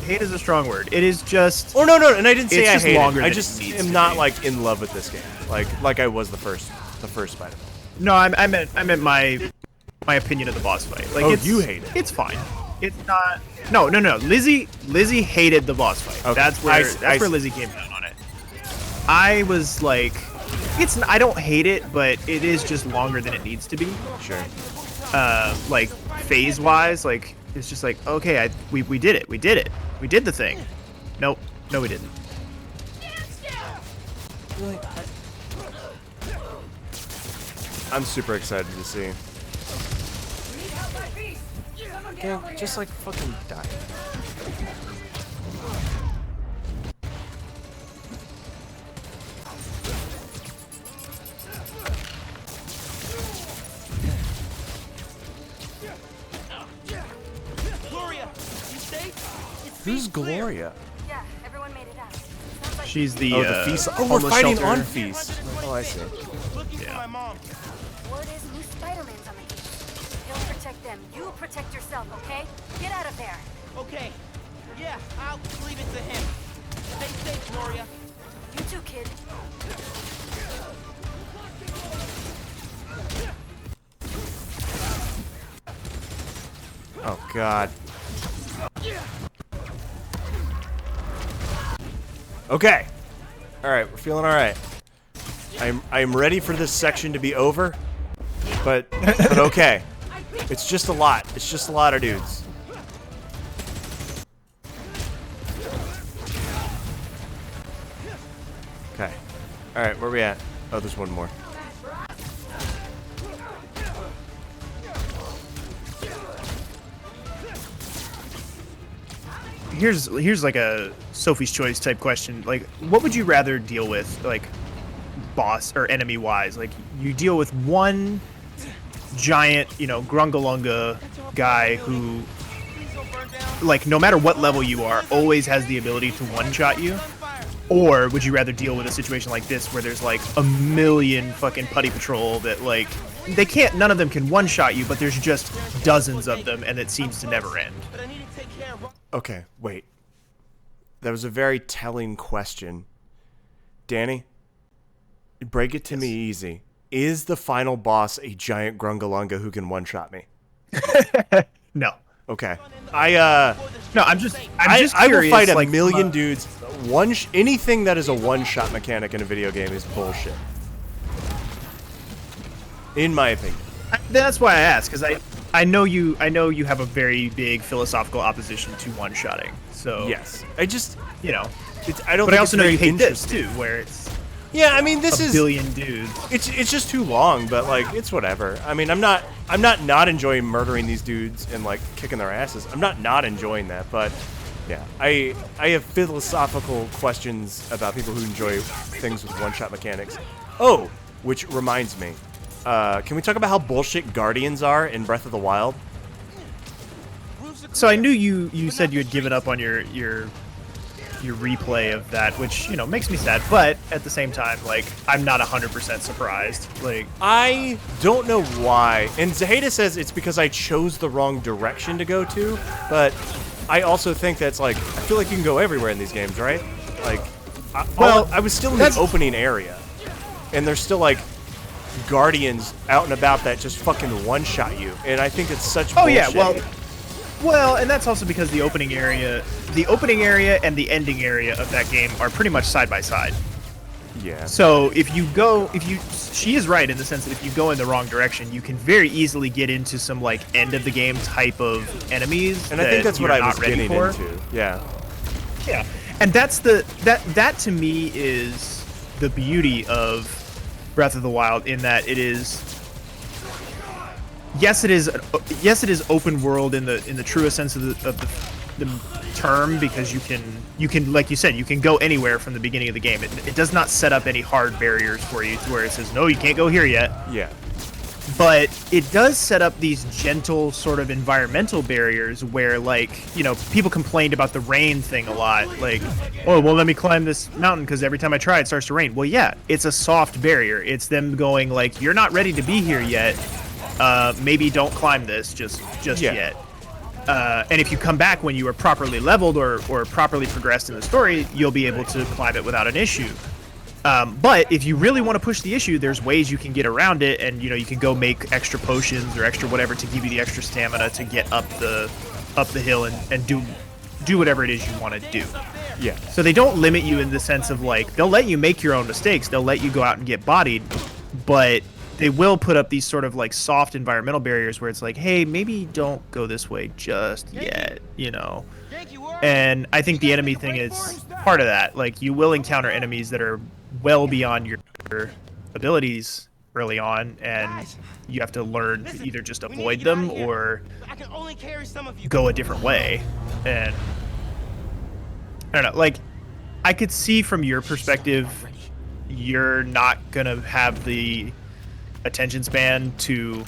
Hate is a strong word. It is just. Oh no, and I didn't say I hate it. I than just it needs am to not be. like in love with this game, like I was the first Spider-Man. No, I meant my opinion of the boss fight. Like, Oh, it's, you hate it. It's fine. It's not. No. Lizzie hated the boss fight. Okay. That's where Lizzie came down on it. I was like, I don't hate it, but it is just longer than it needs to be. Sure. Like phase wise, like it's just like, okay, we did it. We did the thing. Nope. No, we didn't. I'm super excited to see. Yeah, just like fucking die. Gloria, you safe? Who's Gloria? Yeah, everyone made it out. Sounds like She's the The feast. Oh, we're homeless fighting shelter. on feast. Oh, I see. Looking for my mom. word is new Spider-Man's on the case. He'll protect them. You protect yourself, okay? Get out of there. Okay. Yeah, I'll leave it to him. Stay safe, Gloria. You too, kid. Oh God. Okay. All right, we're feeling all right. I'm ready for this section to be over, but okay. It's just a lot. It's just a lot of dudes. Okay. All right, where are we at? Oh, there's one more. Here's like a Sophie's Choice type question. Like, what would you rather deal with, like, boss or enemy wise? Like, you deal with one giant, you know, Grungalunga guy who, like, no matter what level you are, always has the ability to one-shot you? Or would you rather deal with a situation like this where there's like a million fucking putty patrol that, like, none of them can one-shot you, but there's just dozens of them and it seems to never end? Okay, wait. That was a very telling question. Danny, break it to me easy. Is the final boss a giant Grungalunga who can one-shot me? No. Okay. No, I'm just curious. I will fight a like, million dudes. Anything that is a one-shot mechanic in a video game is bullshit. In my opinion. That's why I asked, because I know you have a very big philosophical opposition to one-shotting. So yes, I just, you know, I don't. But I also know you hate this too, where it's yeah. I mean, this is a billion dudes. It's just too long, but like it's whatever. I mean, I'm not enjoying murdering these dudes and like kicking their asses. I'm not enjoying that, but yeah, I have philosophical questions about people who enjoy things with one-shot mechanics. Oh, which reminds me. Can we talk about how bullshit Guardians are in Breath of the Wild? So I knew you said you had given up on your replay of that, which, you know, makes me sad, but at the same time, like, I'm not 100% surprised. Like, I don't know why. And Zaheda says it's because I chose the wrong direction to go to, but I also think that's like, I feel like you can go everywhere in these games, right? Like, I was still in the opening area, and there's still like Guardians out and about that just fucking one-shot you, and I think it's such bullshit. Yeah, well, and that's also because the opening area and the ending area of that game are pretty much side by side. Yeah. So she is right in the sense that if you go in the wrong direction, you can very easily get into some like end of the game type of enemies. And I think that's what I was getting into. Yeah. Yeah. And that's that to me is the beauty of Breath of the Wild, in that it is. Yes, it is open world in the truest sense of the term, because you can like you said, you can go anywhere from the beginning of the game. It does not set up any hard barriers for you to where it says no, you can't go here yet. Yeah. But it does set up these gentle sort of environmental barriers where, like, you know, people complained about the rain thing a lot. Like, oh, well, let me climb this mountain because every time I try it starts to rain. Well, yeah, it's a soft barrier. It's them going like, you're not ready to be here yet. Maybe don't climb this just yet. And if you come back when you are properly leveled or properly progressed in the story, you'll be able to climb it without an issue. But if you really want to push the issue, there's ways you can get around it, and, you know, you can go make extra potions or extra whatever to give you the extra stamina to get up the hill and do whatever it is you want to do. Yeah. So they don't limit you in the sense of, like, they'll let you make your own mistakes. They'll let you go out and get bodied, but they will put up these sort of like soft environmental barriers where it's like, hey, maybe don't go this way just yet, you know. And I think the enemy thing is part of that. Like, you will encounter enemies that are well beyond your abilities early on, and you have to learn to either just avoid them or go a different way. And I don't know, like, I could see from your perspective, you're not gonna have the attention span to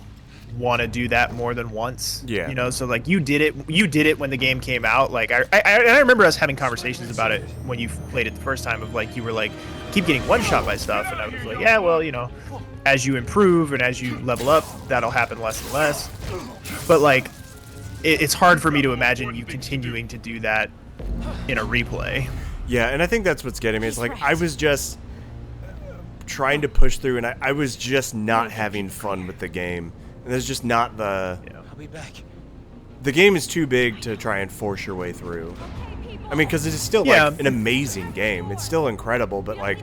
want to do that more than once. Yeah. You know, so like you did it when the game came out. Like I remember us having conversations about it when you played it the first time, of like, you were like, keep getting one shot by stuff, and I was like, yeah, well, you know, as you improve and as you level up, that'll happen less and less. But like, it's hard for me to imagine you continuing to do that in a replay. Yeah, and I think that's what's getting me. It's like, I was just trying to push through, and I was just not having fun with the game. And there's just not the... I'll be back. The game is too big to try and force your way through. I mean, because it's still like an amazing game. It's still incredible, but like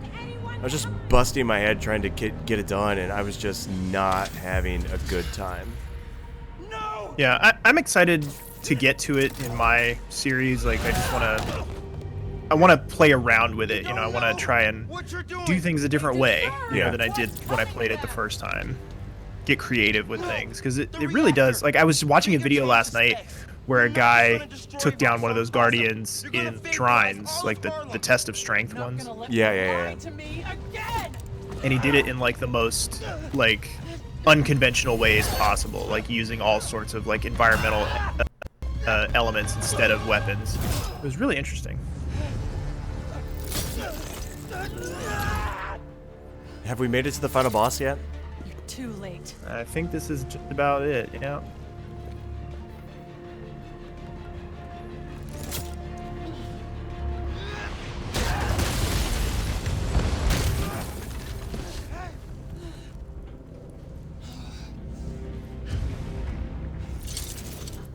I was just busting my head trying to get it done, and I was just not having a good time. Yeah, I'm excited to get to it in my series. Like, I want to play around with it. You know, I want to try and do things a different way, you know, than I did when I played it the first time. Get creative with things, because it really does. Like, I was watching a video last night where a guy took down one of those guardians in shrines, like the test of strength ones. Yeah. And he did it in like the most like unconventional ways possible, like using all sorts of like environmental elements instead of weapons. It was really interesting. Have we made it to the final boss yet? You're too late. I think this is just about it, yeah.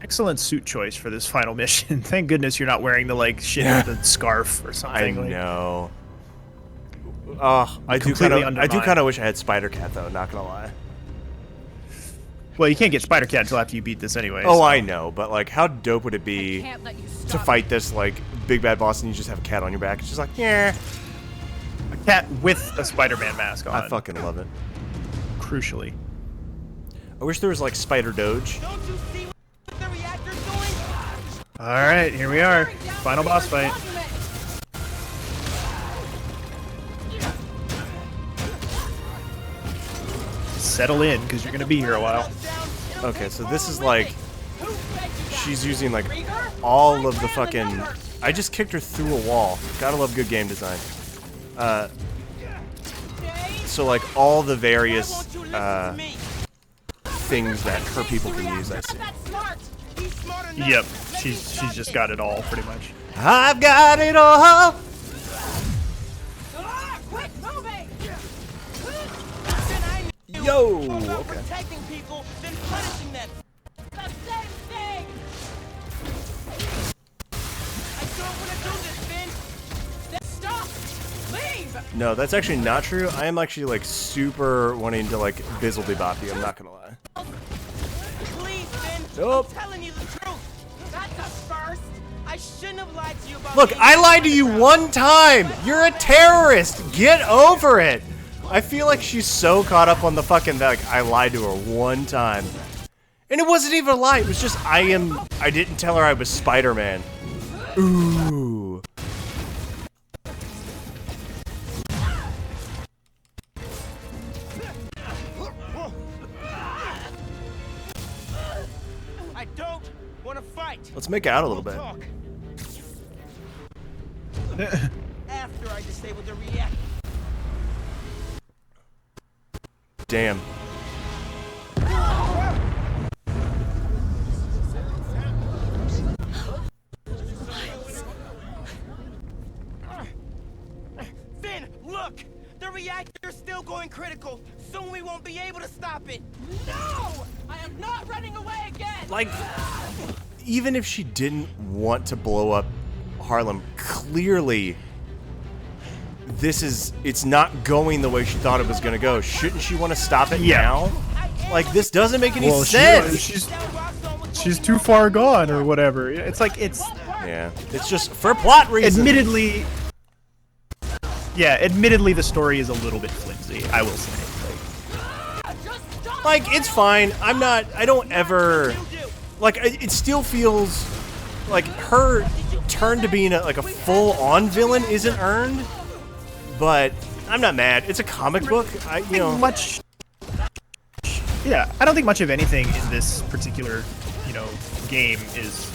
Excellent suit choice for this final mission. Thank goodness you're not wearing the like shit with the scarf or something. I know. I do kind of wish I had Spider Cat though. Not gonna lie. Well, you can't get Spider Cat until after you beat this anyway. Oh, so. I know, but like, how dope would it be to fight this like big bad boss and you just have a cat on your back? It's just like, yeah. A cat with a Spider-Man mask on. I fucking love it. Crucially. I wish there was like Spider Doge. All right, here we are. Final boss fight. Settle in, because you're gonna be here a while. Okay, so this is like she's using like all of the fucking. I just kicked her through a wall. Gotta love good game design. So like all the various things that her people can use, I see. Yep, she's just got it all pretty much. I've got it all. Yo. Okay. Protecting people, then punishing them. The same thing. I don't want to do this, Finn. Stop. Leave. No, that's actually not true. I am actually like super wanting to like bizzle bop you. I'm not gonna lie. Please, Finn. Nope. I'm telling you the truth. That's a first. I shouldn't have lied to you about. Look, I lied to you one time. You're a terrorist. Get over it. I feel like she's so caught up on the fucking like I lied to her one time. And it wasn't even a lie. It was just I didn't tell her I was Spider-Man. Ooh. I don't want to fight. Let's make out a little bit. After I disable the reactor. Damn. Finn, look! The reactor's still going critical. Soon we won't be able to stop it. No! I am not running away again! Like, even if she didn't want to blow up Harlem, clearly it's not going the way she thought it was going to go. Shouldn't she want to stop it now? Like, this doesn't make any sense. She's too far gone or whatever. It's like, yeah, it's just for plot reasons. Admittedly, the story is a little bit flimsy, I will say. Like, it's fine. I don't ever, like, it still feels like her turn to being like a full-on villain isn't earned. But I'm not mad. It's a comic book. I don't think much of anything in this particular, game is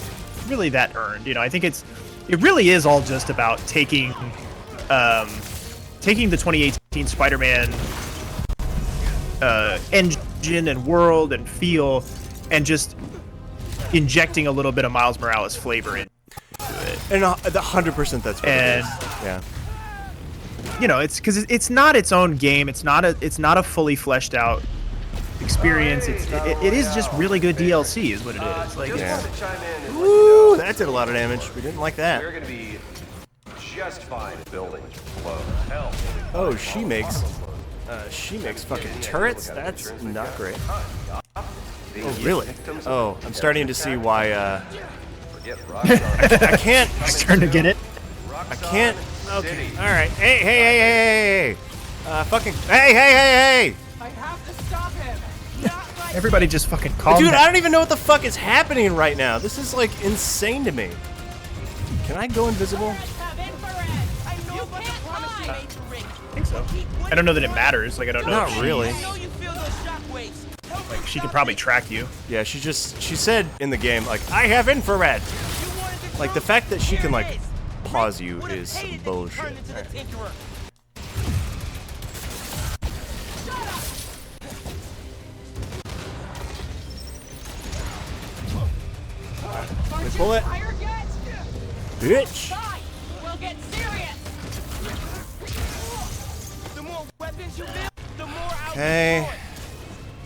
really that earned. I think it really is all just about taking the 2018 Spider-Man engine and world and feel, and just injecting a little bit of Miles Morales flavor into it. And 100% that's what it is. Yeah. It's because it's not its own game. It's not a fully fleshed out experience. It is just really good DLC, is what it is. Like, Yeah. Woo! That did a lot of damage. We didn't like that. We're gonna be just fine building below. Hell. Oh, she makes fucking turrets. That's not great. Oh, really? Oh, I'm starting to see why. I can't. starting to get it. I can't. Okay. All right. Hey. Fucking. Hey. I have to stop him. Not like Everybody just fucking calm Dude, down. I don't even know what the fuck is happening right now. This is like insane to me. Can I go invisible? I know about the promise you made to Rick. I think so. I don't know that it matters. Like, I don't know. Not if she- really. I know you feel those shockwaves. Like, she could probably track you. Yeah, she said in the game, like, I have infrared. Like, the fact that she can, like, pause you is some bullshit. Let me pull it. Bitch. We'll get serious. The more weapons you build, the more out. Okay.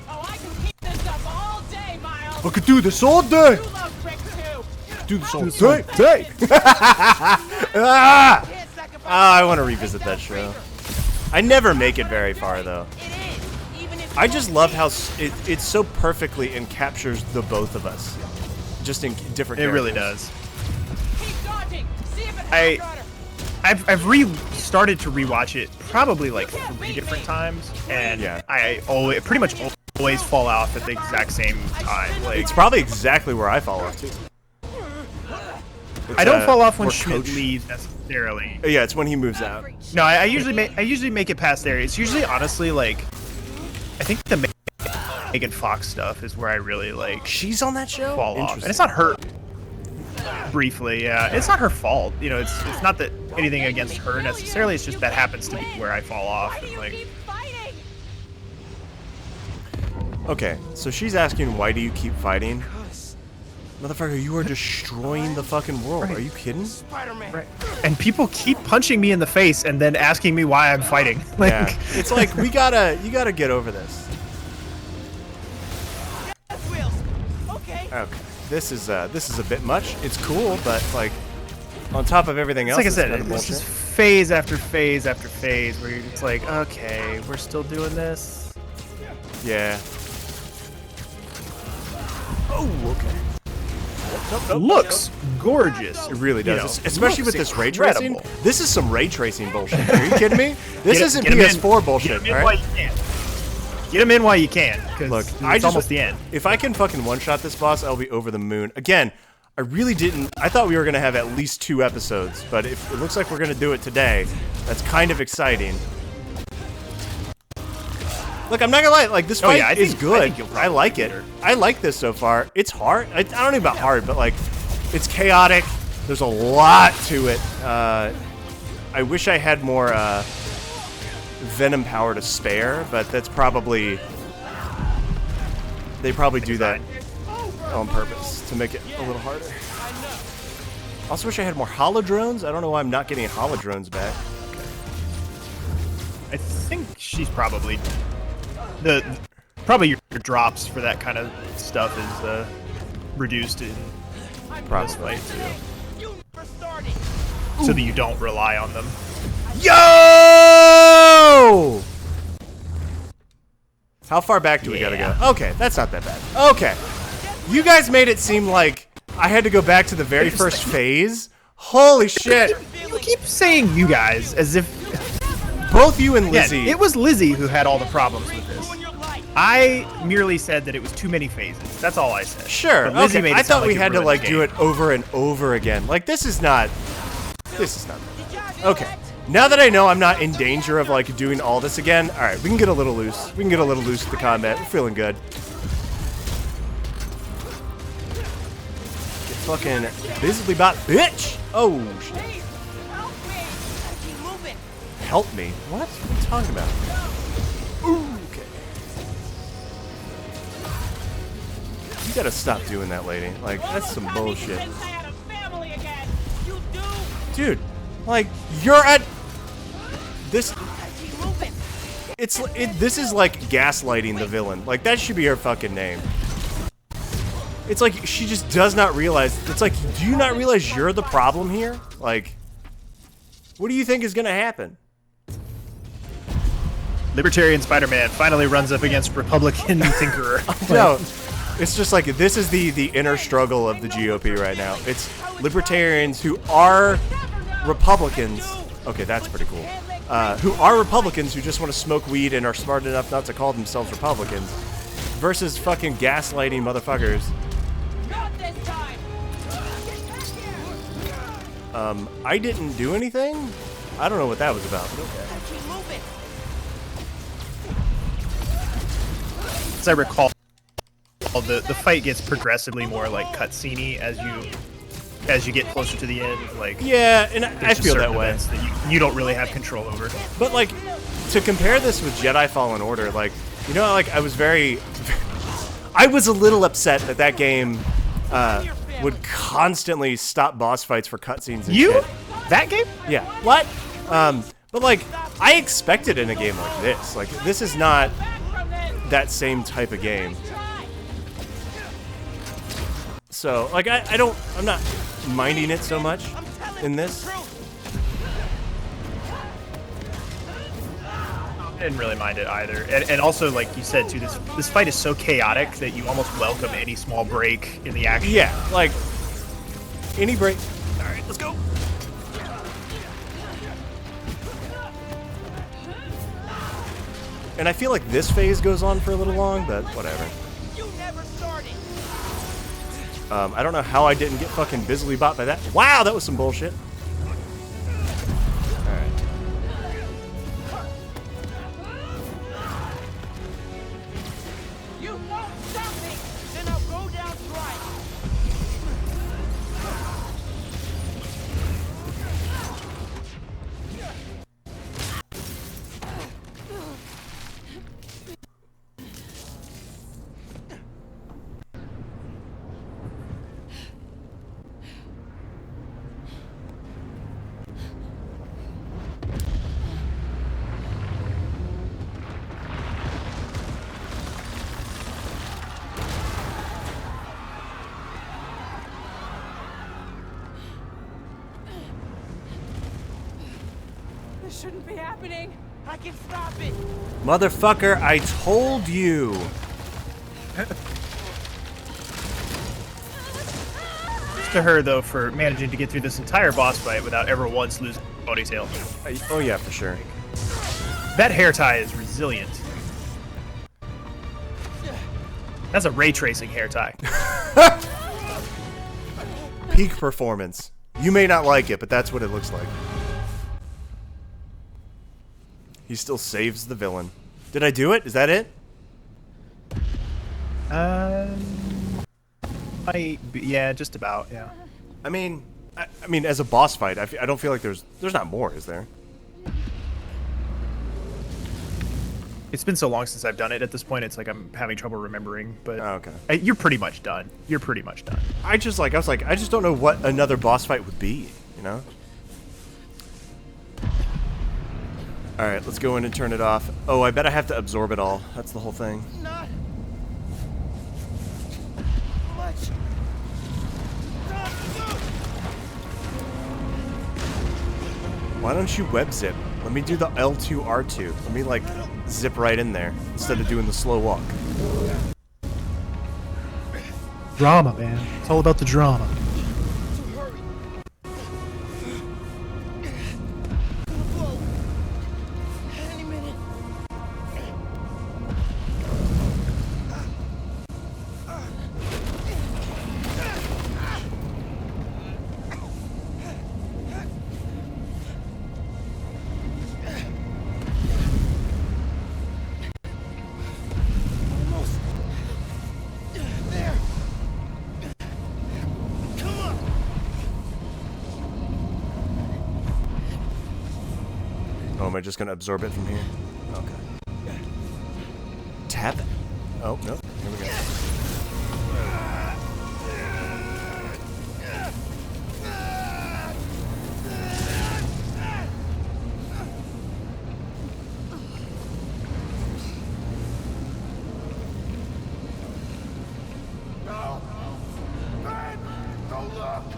Oh, I can keep this up all day, Miles. I could do this all day. You love Rick too. Do this all day. Ah! Oh, I want to revisit that show. I never make it very far, though. I just love how it so perfectly encaptures the both of us. Just in different It characters. really does. Keep dodging. See if it I've started to rewatch it probably like 3 different times, and Yeah. I pretty much always fall off at the exact same time. Like, It's probably exactly where I fall off too. I don't fall off when or Schmidt Coach. leaves necessarily. Yeah, it's when he moves out. No, I usually make it past there. It's usually honestly like, I think the Megan Fox stuff is where I really like She's on that show? fall off, Interesting. and it's not her. Briefly, yeah, it's not her fault. You know, it's not that anything against her necessarily. It's just that happens to be where I fall off. And like, Okay, so she's asking, why do you keep fighting? Motherfucker, you are destroying the fucking world. Are you kidding? right. And people keep punching me in the face and then asking me why I'm fighting. Like, Yeah. It's like, you gotta get over this. Okay. This is a bit much. It's cool, but like, on top of everything else, like I said, kind of it's bullshit. just phase after phase after phase where you're just like, okay, we're still doing this. Yeah. Oh, okay. Looks gorgeous. It really You does, know, especially with looks this ray tracing. incredible. This is some ray tracing bullshit. Are you kidding me? This isn't Get 'em in- PS4 bullshit, Get 'em in all while right? you can. Get them in while you can, because Look, it's almost the end. If I can fucking one-shot this boss, I'll be over the moon. Again, I really didn't. I thought we were gonna have at least 2 episodes, but if it looks like we're gonna do it today, that's kind of exciting. Look, I'm not gonna lie. Like, this fight yeah, I is think good. you'll I like it. I like this so far. It's hard. I don't know about hard, but like, it's chaotic. There's a lot to it. I wish I had more venom power to spare, but that's probably. They probably do that on purpose to make it a little harder. Also wish I had more holodrones. I don't know why I'm not getting holodrones back. I think she's probably your drops for that kind of stuff is reduced in this fight too, so that you don't rely on them. Yo! How far back do we gotta go? Okay, that's not that bad. Okay. You guys made it seem like I had to go back to the very first phase. Holy shit. You keep saying you guys as if both you and yeah, Lizzie. it was Lizzie who had all the problems with this. I merely said that it was too many phases. That's all I said. Sure. But Lizzie Okay. made it I sound thought like we it had to ruined like the do game. it over and over again. Like this is not. Okay. Now that I know I'm not in danger of like doing all this again, all right, we can get a little loose. We can get a little loose with the combat. We're feeling good. Get fucking visibly bot, bitch. Oh shit. Help me? What? What are you talking about? Ooh, okay. You gotta stop doing that, lady. Like, that's some bullshit. Dude, like, you're at... This... This is like gaslighting the villain. Like, that should be her fucking name. It's like she just does not realize. It's like, do you not realize you're the problem here? Like, what do you think is gonna happen? Libertarian Spider-Man finally runs up against Republican Tinkerer. No, it's just like, this is the inner struggle of the GOP right now. It's libertarians who are Republicans. Okay, that's pretty cool. Who are Republicans who just want to smoke weed and are smart enough not to call themselves Republicans, versus fucking gaslighting motherfuckers. I didn't do anything? I don't know what that was about, but okay. As I recall, the fight gets progressively more like cutscene-y as you get closer to the end. Like, yeah, and I feel that way. That you don't really have control over. But like, to compare this with Jedi Fallen Order, like, you know, like I was a little upset that that game would constantly stop boss fights for cutscenes and shit. That game? Yeah. What? But like, I expected in a game like this. Like, this is not that same type of game. So, like, I'm not minding it so much in this. I didn't really mind it either. And also, like you said too, this fight is so chaotic that you almost welcome any small break in the action. Yeah, like, any break. Alright, let's go. And I feel like this phase goes on for a little long, but whatever. I don't know how I didn't get fucking busily bought by that. Wow, that was some bullshit. Alright. You won't stop me! Then I'll go down twice! This shouldn't be happening. I can stop it! Motherfucker, I told you. To her though for managing to get through this entire boss fight without ever once losing a ponytail. Oh yeah, for sure. That hair tie is resilient. That's a ray tracing hair tie. Peak performance. You may not like it, but that's what it looks like. He still saves the villain. Did I do it? Is that it? Yeah, just about. Yeah. I mean, as a boss fight, I don't feel like there's not more, is there? It's been so long since I've done it. At this point, it's like I'm having trouble remembering. But oh, okay. You're pretty much done. You're pretty much done. I just don't know what another boss fight would be. You know. All right, let's go in and turn it off. Oh, I bet I have to absorb it all. That's the whole thing. Not much. Why don't you web zip? Let me do the L2 R2. Let me like zip right in there instead of doing the slow walk. Drama, man. It's all about the drama. Oh, am I just gonna absorb it from here? Okay. Tap it. Oh, no. Here we go.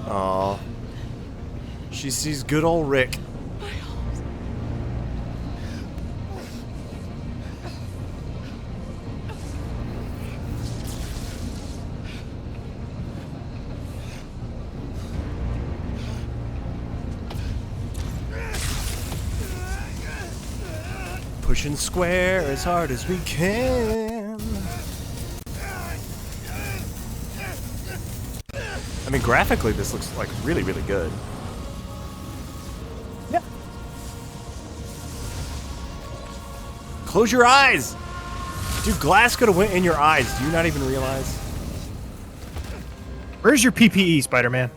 Aw. She sees good old Rick. Pushing square as hard as we can. I mean, graphically, this looks like really, really good. Yeah. Close your eyes! Dude, glass could have went in your eyes. Do you not even realize? Where's your PPE, Spider-Man?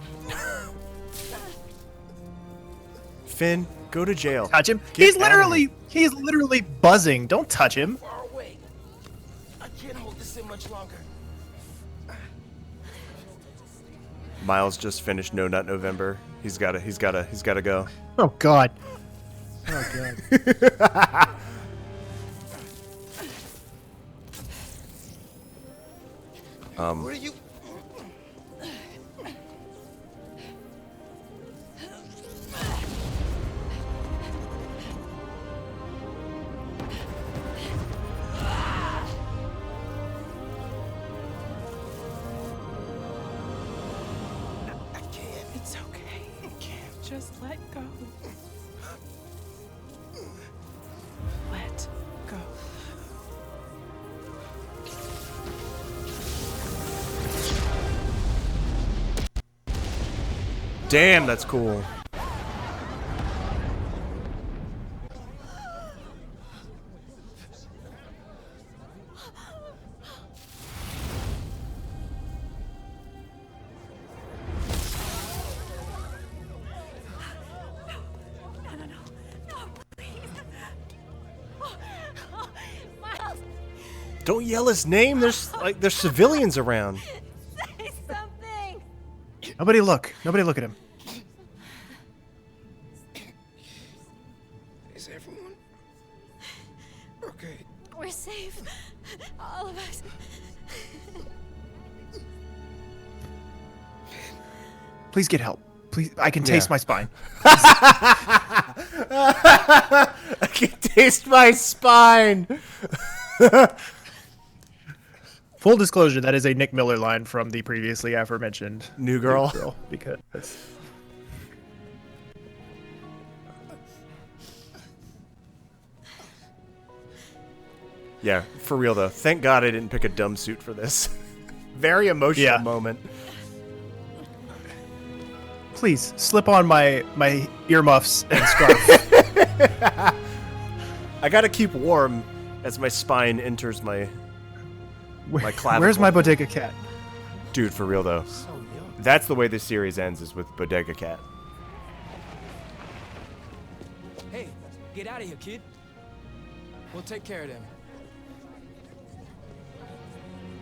Finn, go to jail. Touch him. Get He's out of here. literally buzzing. Don't touch him. Far away. I can't hold this in much longer. Miles just finished No Nut November. He's gotta go. Oh God. Oh God. What are you? It's okay. You can't just let go. Let go. Damn, that's cool. Don't yell his name. There's civilians around. Say something. Nobody look. Nobody look at him. Is everyone okay? We're safe. All of us. Please get help. Please, I can taste my spine. I can taste my spine. Full disclosure, that is a Nick Miller line from the previously aforementioned New Girl. Because Yeah, for real though. Thank God I didn't pick a dumb suit for this. Very emotional moment. please slip on my earmuffs and scarf. I gotta keep warm as my spine enters my clavicle. Where's my Bodega cat? Dude, for real though. That's the way this series ends, is with Bodega Cat. Hey, get out of here, kid. We'll take care of them.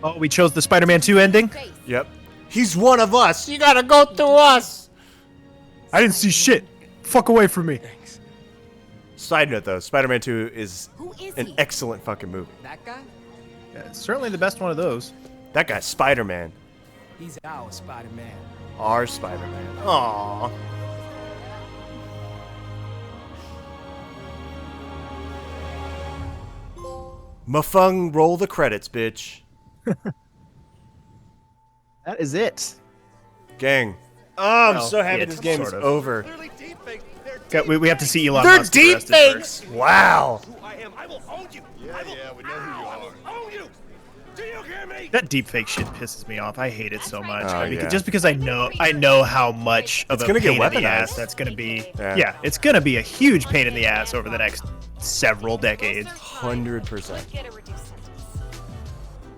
Oh, we chose the Spider-Man 2 ending? Yep. He's one of us. You gotta go through us. I didn't see shit. Fuck away from me. Side note though, Spider-Man 2 is an he? excellent fucking movie. That guy? Yeah, it's certainly the best one of those. That guy's Spider-Man. He's our Spider-Man. Our Spider-Man. Aww. Mafung, roll the credits, bitch. That is it. Gang. Oh, I'm Well, so happy yeah, this game is sort of. over. Okay, we have to see Elon They're Musk arrested first. deepfakes! Wow. I am. I will own you. Yeah, we know who you are. I will own you. Do you hear me? That deepfake shit pisses me off. I hate it so much. Oh, yeah. Just because I know how much of It's a gonna get pain in the weaponized. ass that's gonna be. Yeah. Yeah, it's gonna be a huge pain in the ass over the next several decades. 100%.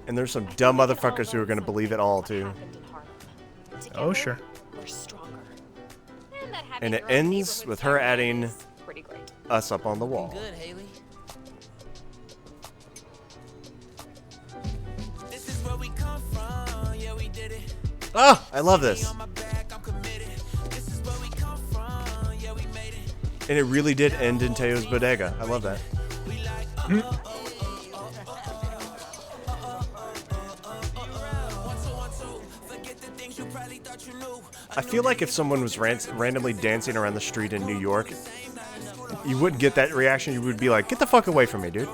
And there's some dumb motherfuckers who are gonna believe it all too. Oh sure. And it ends with her adding us up on the wall. Good, Haley. This is where we come from. Yeah, we did it. Oh, I love this. On my back, I'm committed. This is where we come from. Yeah, we made it. And it really did end in Teo's Bodega. I love that. I feel like if someone was randomly dancing around the street in New York, you wouldn't get that reaction. You would be like, "Get the fuck away from me, dude."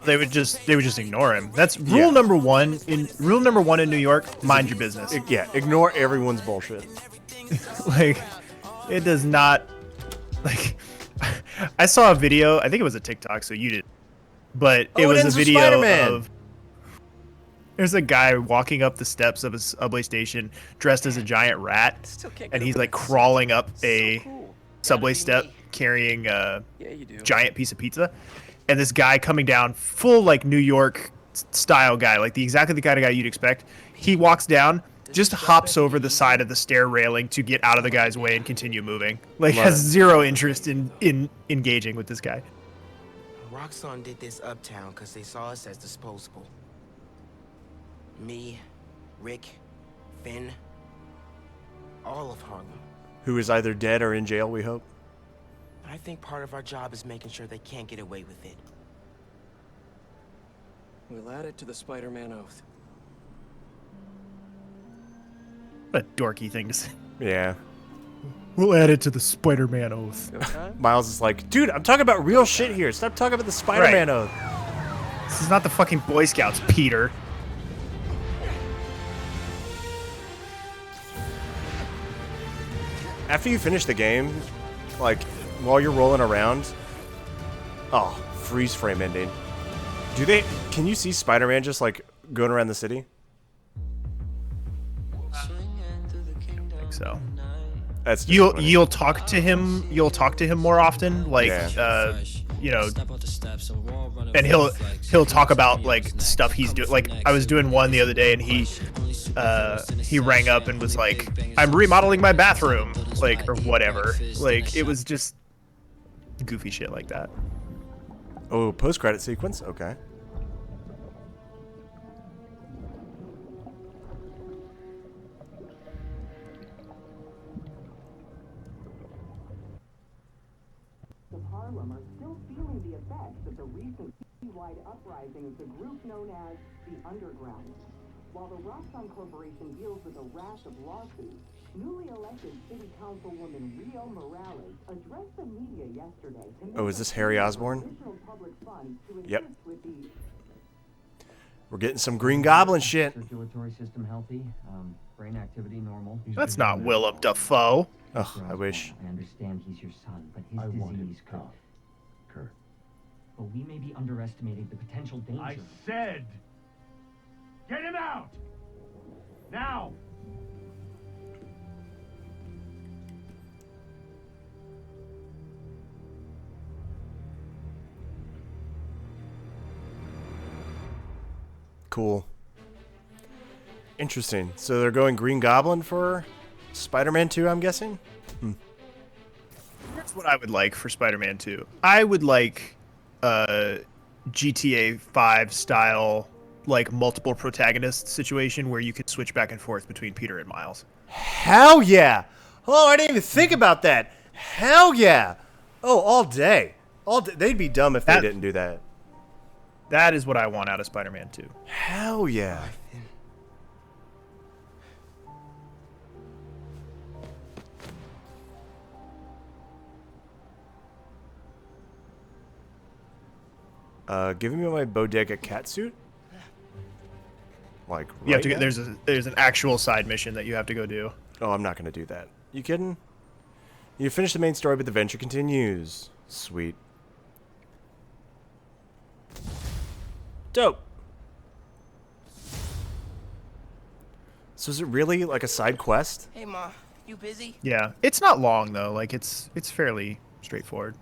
They would just ignore him. That's rule number one in New York. Mind your business. Yeah, ignore everyone's bullshit. Like, it does not. Like, I saw a video. I think it was a TikTok, so you did. But it was a video of. There's a guy walking up the steps of a subway station dressed as a giant rat, and he's like crawling up a subway step carrying a giant piece of pizza. And this guy coming down, full like New York style guy, like exactly the kind of guy you'd expect. He walks down, just hops over the side of the stair railing to get out of the guy's way and continue moving. Like has zero interest in engaging with this guy. Roxxon did this uptown because they saw us as disposable. Me, Rick, Finn, all of Harlem. Who is either dead or in jail, we hope. I think part of our job is making sure they can't get away with it. We'll add it to the Spider-Man oath. What a dorky thing to say. Yeah. We'll add it to the Spider-Man oath. Miles is like, dude, I'm talking about real shit here. Stop talking about the Spider-Man oath. This is not the fucking Boy Scouts, Peter. After you finish the game, like, while you're rolling around, oh, freeze frame ending. Can you see Spider-Man just, like, going around the city? I don't think so. That's you'll talk to him more often, like, you know, and he'll talk about, like, stuff he's doing. Like, I was doing one the other day, and he rang up and was like, I'm remodeling my bathroom, like, or whatever. Like, it was just goofy shit like that. Oh, post-credit sequence? Okay. Of Harlem are still feeling the effects of the recent citywide uprising of the group known as the Underground. While the Roxxon Corporation deals with a rash of lawsuits, newly elected City Councilwoman Rio Morales addressed the media yesterday. Oh, is this Harry Osborn? Yep. We're getting some Green Goblin shit. Circulatory system healthy, brain activity normal. That's not Willem Dafoe. Ugh, I wish. I understand he's your son, but his disease could. Kurt. But we may be underestimating the potential danger. I said, get him out! Now! Cool. Interesting. So they're going Green Goblin for Spider-Man 2, I'm guessing? That's what I would like for Spider-Man 2. I would like GTA 5 style, like, multiple protagonist situation where you could switch back and forth between Peter and Miles. Hell yeah! Oh, I didn't even think about that. Hell yeah! Oh, all day. All day. They'd be dumb if they didn't do that. That is what I want out of Spider-Man 2. Hell yeah. Giving me my Bodega catsuit? Like, you have to get, there's an actual side mission that you have to go do. Oh, I'm not gonna do that. You kidding? You finished the main story, but the venture continues. Sweet. Dope. So is it really like a side quest? Hey, Ma, you busy? Yeah, it's not long though. Like it's fairly straightforward.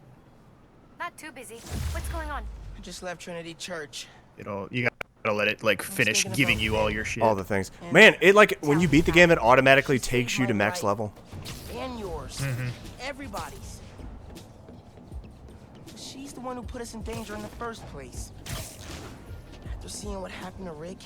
Not too busy. What's going on? I just left Trinity Church. You gotta let it like finish giving you all your shit. All the things. Man, it like when you beat the game, it automatically takes you to max level. And yours. Everybody's. She's the one who put us in danger in the first place. After seeing what happened to Rick.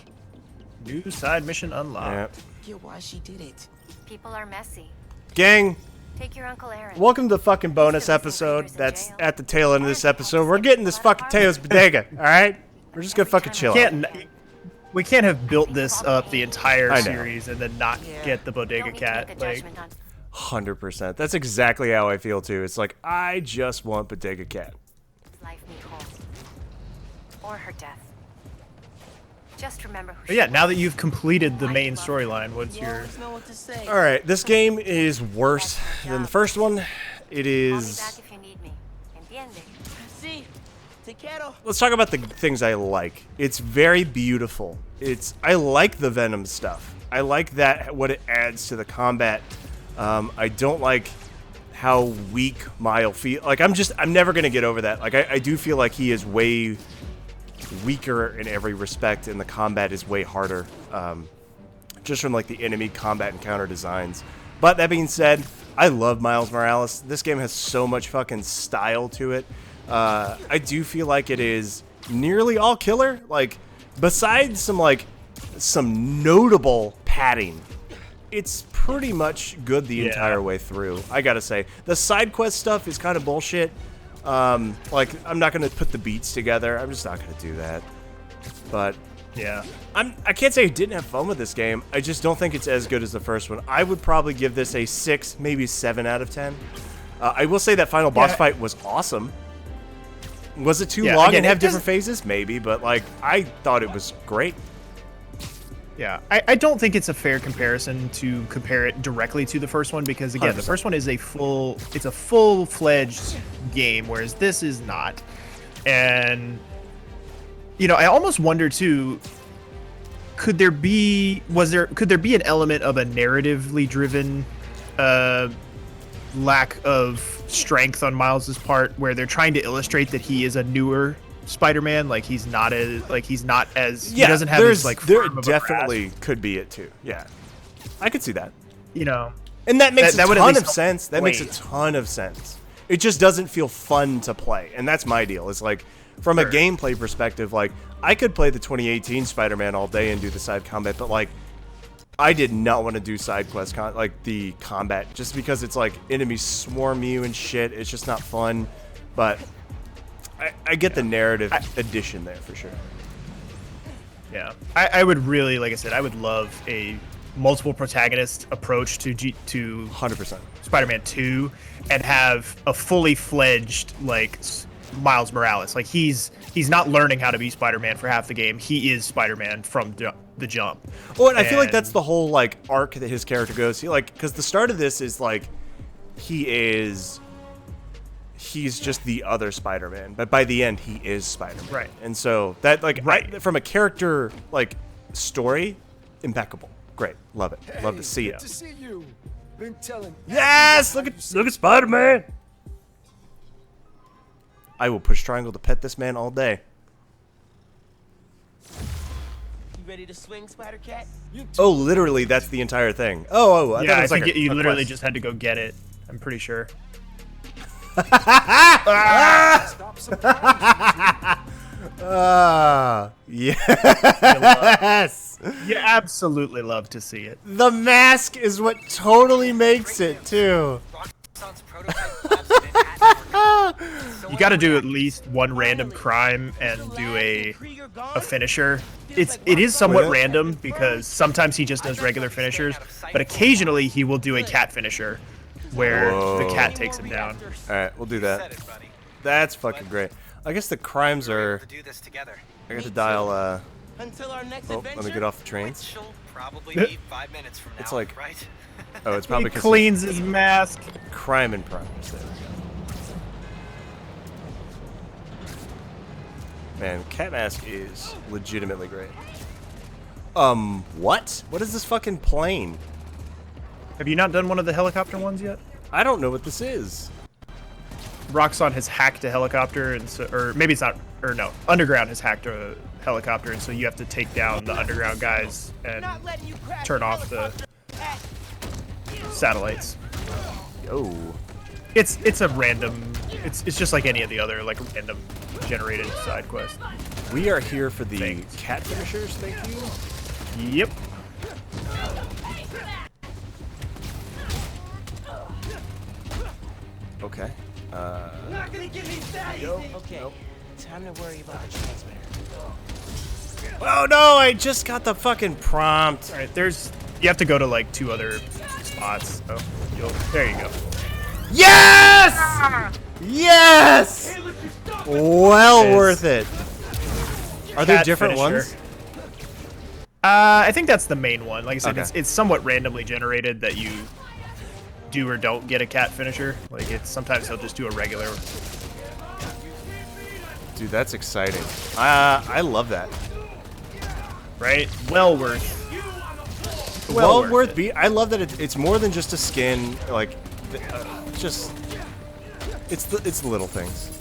New side mission unlocked. Get why she did it. People are messy. Gang. Take your Uncle Aaron. Welcome to the fucking bonus episode. That's at the tail end of this episode. We're getting this fucking Teo's Bodega, alright? We're just gonna fucking chill out. We can't have built this up the entire I know. series and then not get the Bodega cat. Like, 100%. That's exactly how I feel too. It's like I just want Bodega Cat. Life need hold. Or her death. Just remember who but yeah, now that you've completed the main storyline, what's your... All right, this game is worse than the first one. It is. if you need me. Entiende? See, te quiero. Let's talk about the things I like. It's very beautiful. I like the Venom stuff. I like that what it adds to the combat. I don't like how weak Mile feel. Like I'm never gonna get over that. Like I do feel like he is way weaker in every respect, and the combat is way harder. Just from like the enemy combat and counter designs. But that being said, I love Miles Morales. This game has so much fucking style to it. I do feel like it is nearly all killer. Like besides some notable padding, it's pretty much good the entire way through. I gotta say, the side quest stuff is kind of bullshit. Like I'm not gonna put the beats together. I'm just not gonna do that. But yeah, I can't say I didn't have fun with this game. I just don't think it's as good as the first one. I would probably give this a 6, maybe 7 out of 10. I will say that final boss fight was awesome. Was it too long and have different phases? Maybe, but like I thought it was great. Yeah, I don't think it's a fair comparison to compare it directly to the first one because again, 100%. the first one is a full-fledged game, whereas this is not. And you know, I almost wonder too, could there be an element of a narratively driven lack of strength on Miles's part where they're trying to illustrate that he is a newer Spider-Man, like he doesn't have his like there firm of a definitely grasp. could be it too. Yeah, I could see that. You know, and that makes that a would at ton least of sense. That makes a ton of sense. It just doesn't feel fun to play, and that's my deal. It's like from a gameplay perspective, like I could play the 2018 Spider-Man all day and do the side combat, but like I did not want to do side quest like the combat just because it's like enemies swarm you and shit. It's just not fun, but I get the narrative addition there for sure. Yeah, I would really, like I said, I would love a multiple protagonist approach to 100% Spider-Man 2 and have a fully fledged like Miles Morales. Like he's not learning how to be Spider-Man for half the game. He is Spider-Man from the jump. Well, and I feel like that's the whole like arc that his character goes through. Like, because the start of this is like he's just the other Spider-Man, but by the end he is Spider-Man. Right. And so that like from a character like story, impeccable, great, love it, love to see it. To see you. Been telling. Yes, look at Spider-Man. I will push triangle to pet this man all day. You ready to swing, Spider-Cat? Oh, literally, that's the entire thing. Oh, I yeah, thought it I was think like you a literally quest. just had to go get it. I'm pretty sure. Yes. You absolutely love to see it. The mask is what totally makes it too. You got to do at least one random crime and do a finisher. It is somewhat random because sometimes he just does regular finishers, but occasionally he will do a cat finisher where the cat takes him down. All right, we'll do that. That's fucking great. I guess the crimes are. I got to dial. Until our next let me get off the trains. Probably be 5 minutes from now. It's like. right? Oh, it's probably He because cleans his mask. Crime in progress. There we go. Man, Cat Mask is legitimately great. What? What is this fucking plane? Have you not done one of the helicopter ones yet? I don't know what this is. Roxxon has hacked a helicopter, and so, or maybe it's not, or no, Underground has hacked a helicopter, and so you have to take down the Underground guys and turn off the satellites. Oh. It's a random. It's just like any of the other like random generated side quest. We are here for the cat finishers. Thank you. Yep. Okay. Not gonna get me that easy. Okay, time to worry about the transmitter. Oh no, I just got the fucking prompt. Alright, you have to go to like 2 other spots. So there you go. Yes! Yes! Well worth it. Are there different ones? I think that's the main one. Like I said, Okay. it's somewhat randomly generated that you do or don't get a cat finisher. Like sometimes he'll just do a regular. Dude, that's exciting. I love that. Right? Well worth. Well worth beat. I love that it's more than just a skin. Like, just it's the little things.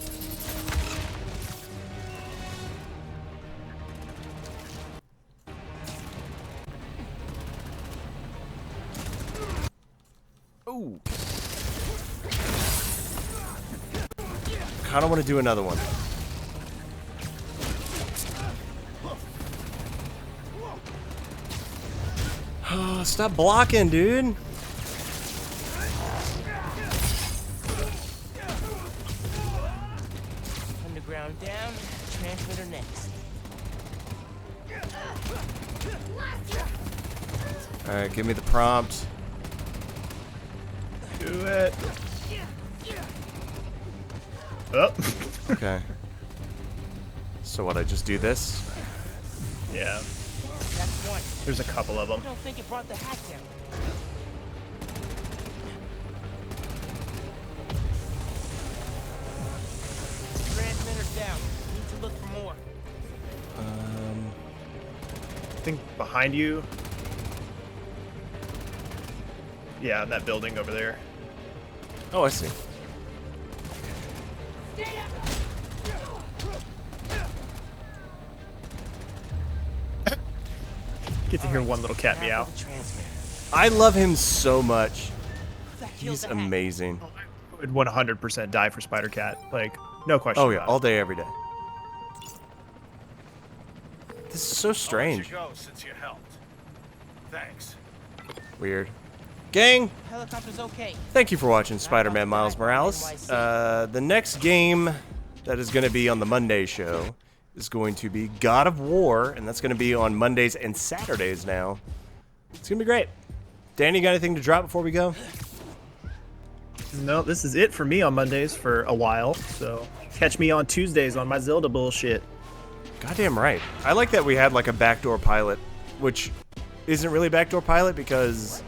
Ooh. Kind of want to do another one. Oh, stop blocking, dude. Underground down, transmitter next. Alright, give me the prompt. Do it. Oh. Okay. So what, I just do this? Yeah. That's one. There's a couple of them. I don't think it brought the hack down. Transmitter's down. Need to look for more. I think behind you. Yeah, in that building over there. Oh, I see. Get to hear one little cat meow. I love him so much. He's amazing. I would 100% die for Spider Cat. Like, no question. Oh yeah, about all day, every day. This is so strange. Go since you helped. Thanks. Weird. Gang, Helicopter's okay. thank you for watching Spider-Man Miles Morales. The next game that is going to be on the Monday show is going to be God of War, and that's going to be on Mondays and Saturdays now. It's going to be great. Danny, you got anything to drop before we go? No, this is it for me on Mondays for a while. So catch me on Tuesdays on my Zelda bullshit. Goddamn right. I like that we had like a backdoor pilot, which isn't really backdoor pilot because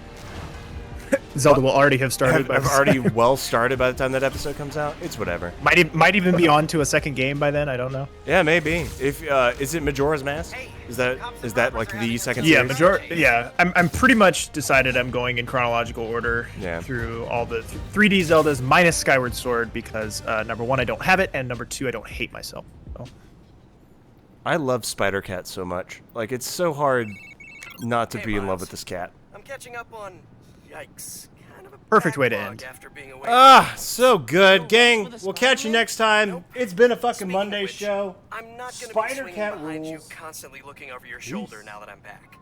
Zelda will already have started. I've already well started by the time that episode comes out. It's whatever. Might even be on to a second game by then. I don't know. Yeah, maybe. If is it Majora's Mask? Is that like the second? Yeah, series? Yeah, I'm pretty much decided I'm going in chronological order through all the 3D Zeldas minus Skyward Sword because number 1 I don't have it and number 2 I don't hate myself. So. I love Spider Cat so much. Like it's so hard not to be in love with this cat. I'm catching up on. Yikes. Kind of a Perfect way to end. Ah, so good, gang. We'll catch you next time. It's been a fucking Monday show. I'm not gonna Spider be Cat behind you, rules. constantly looking over your shoulder now that I'm back.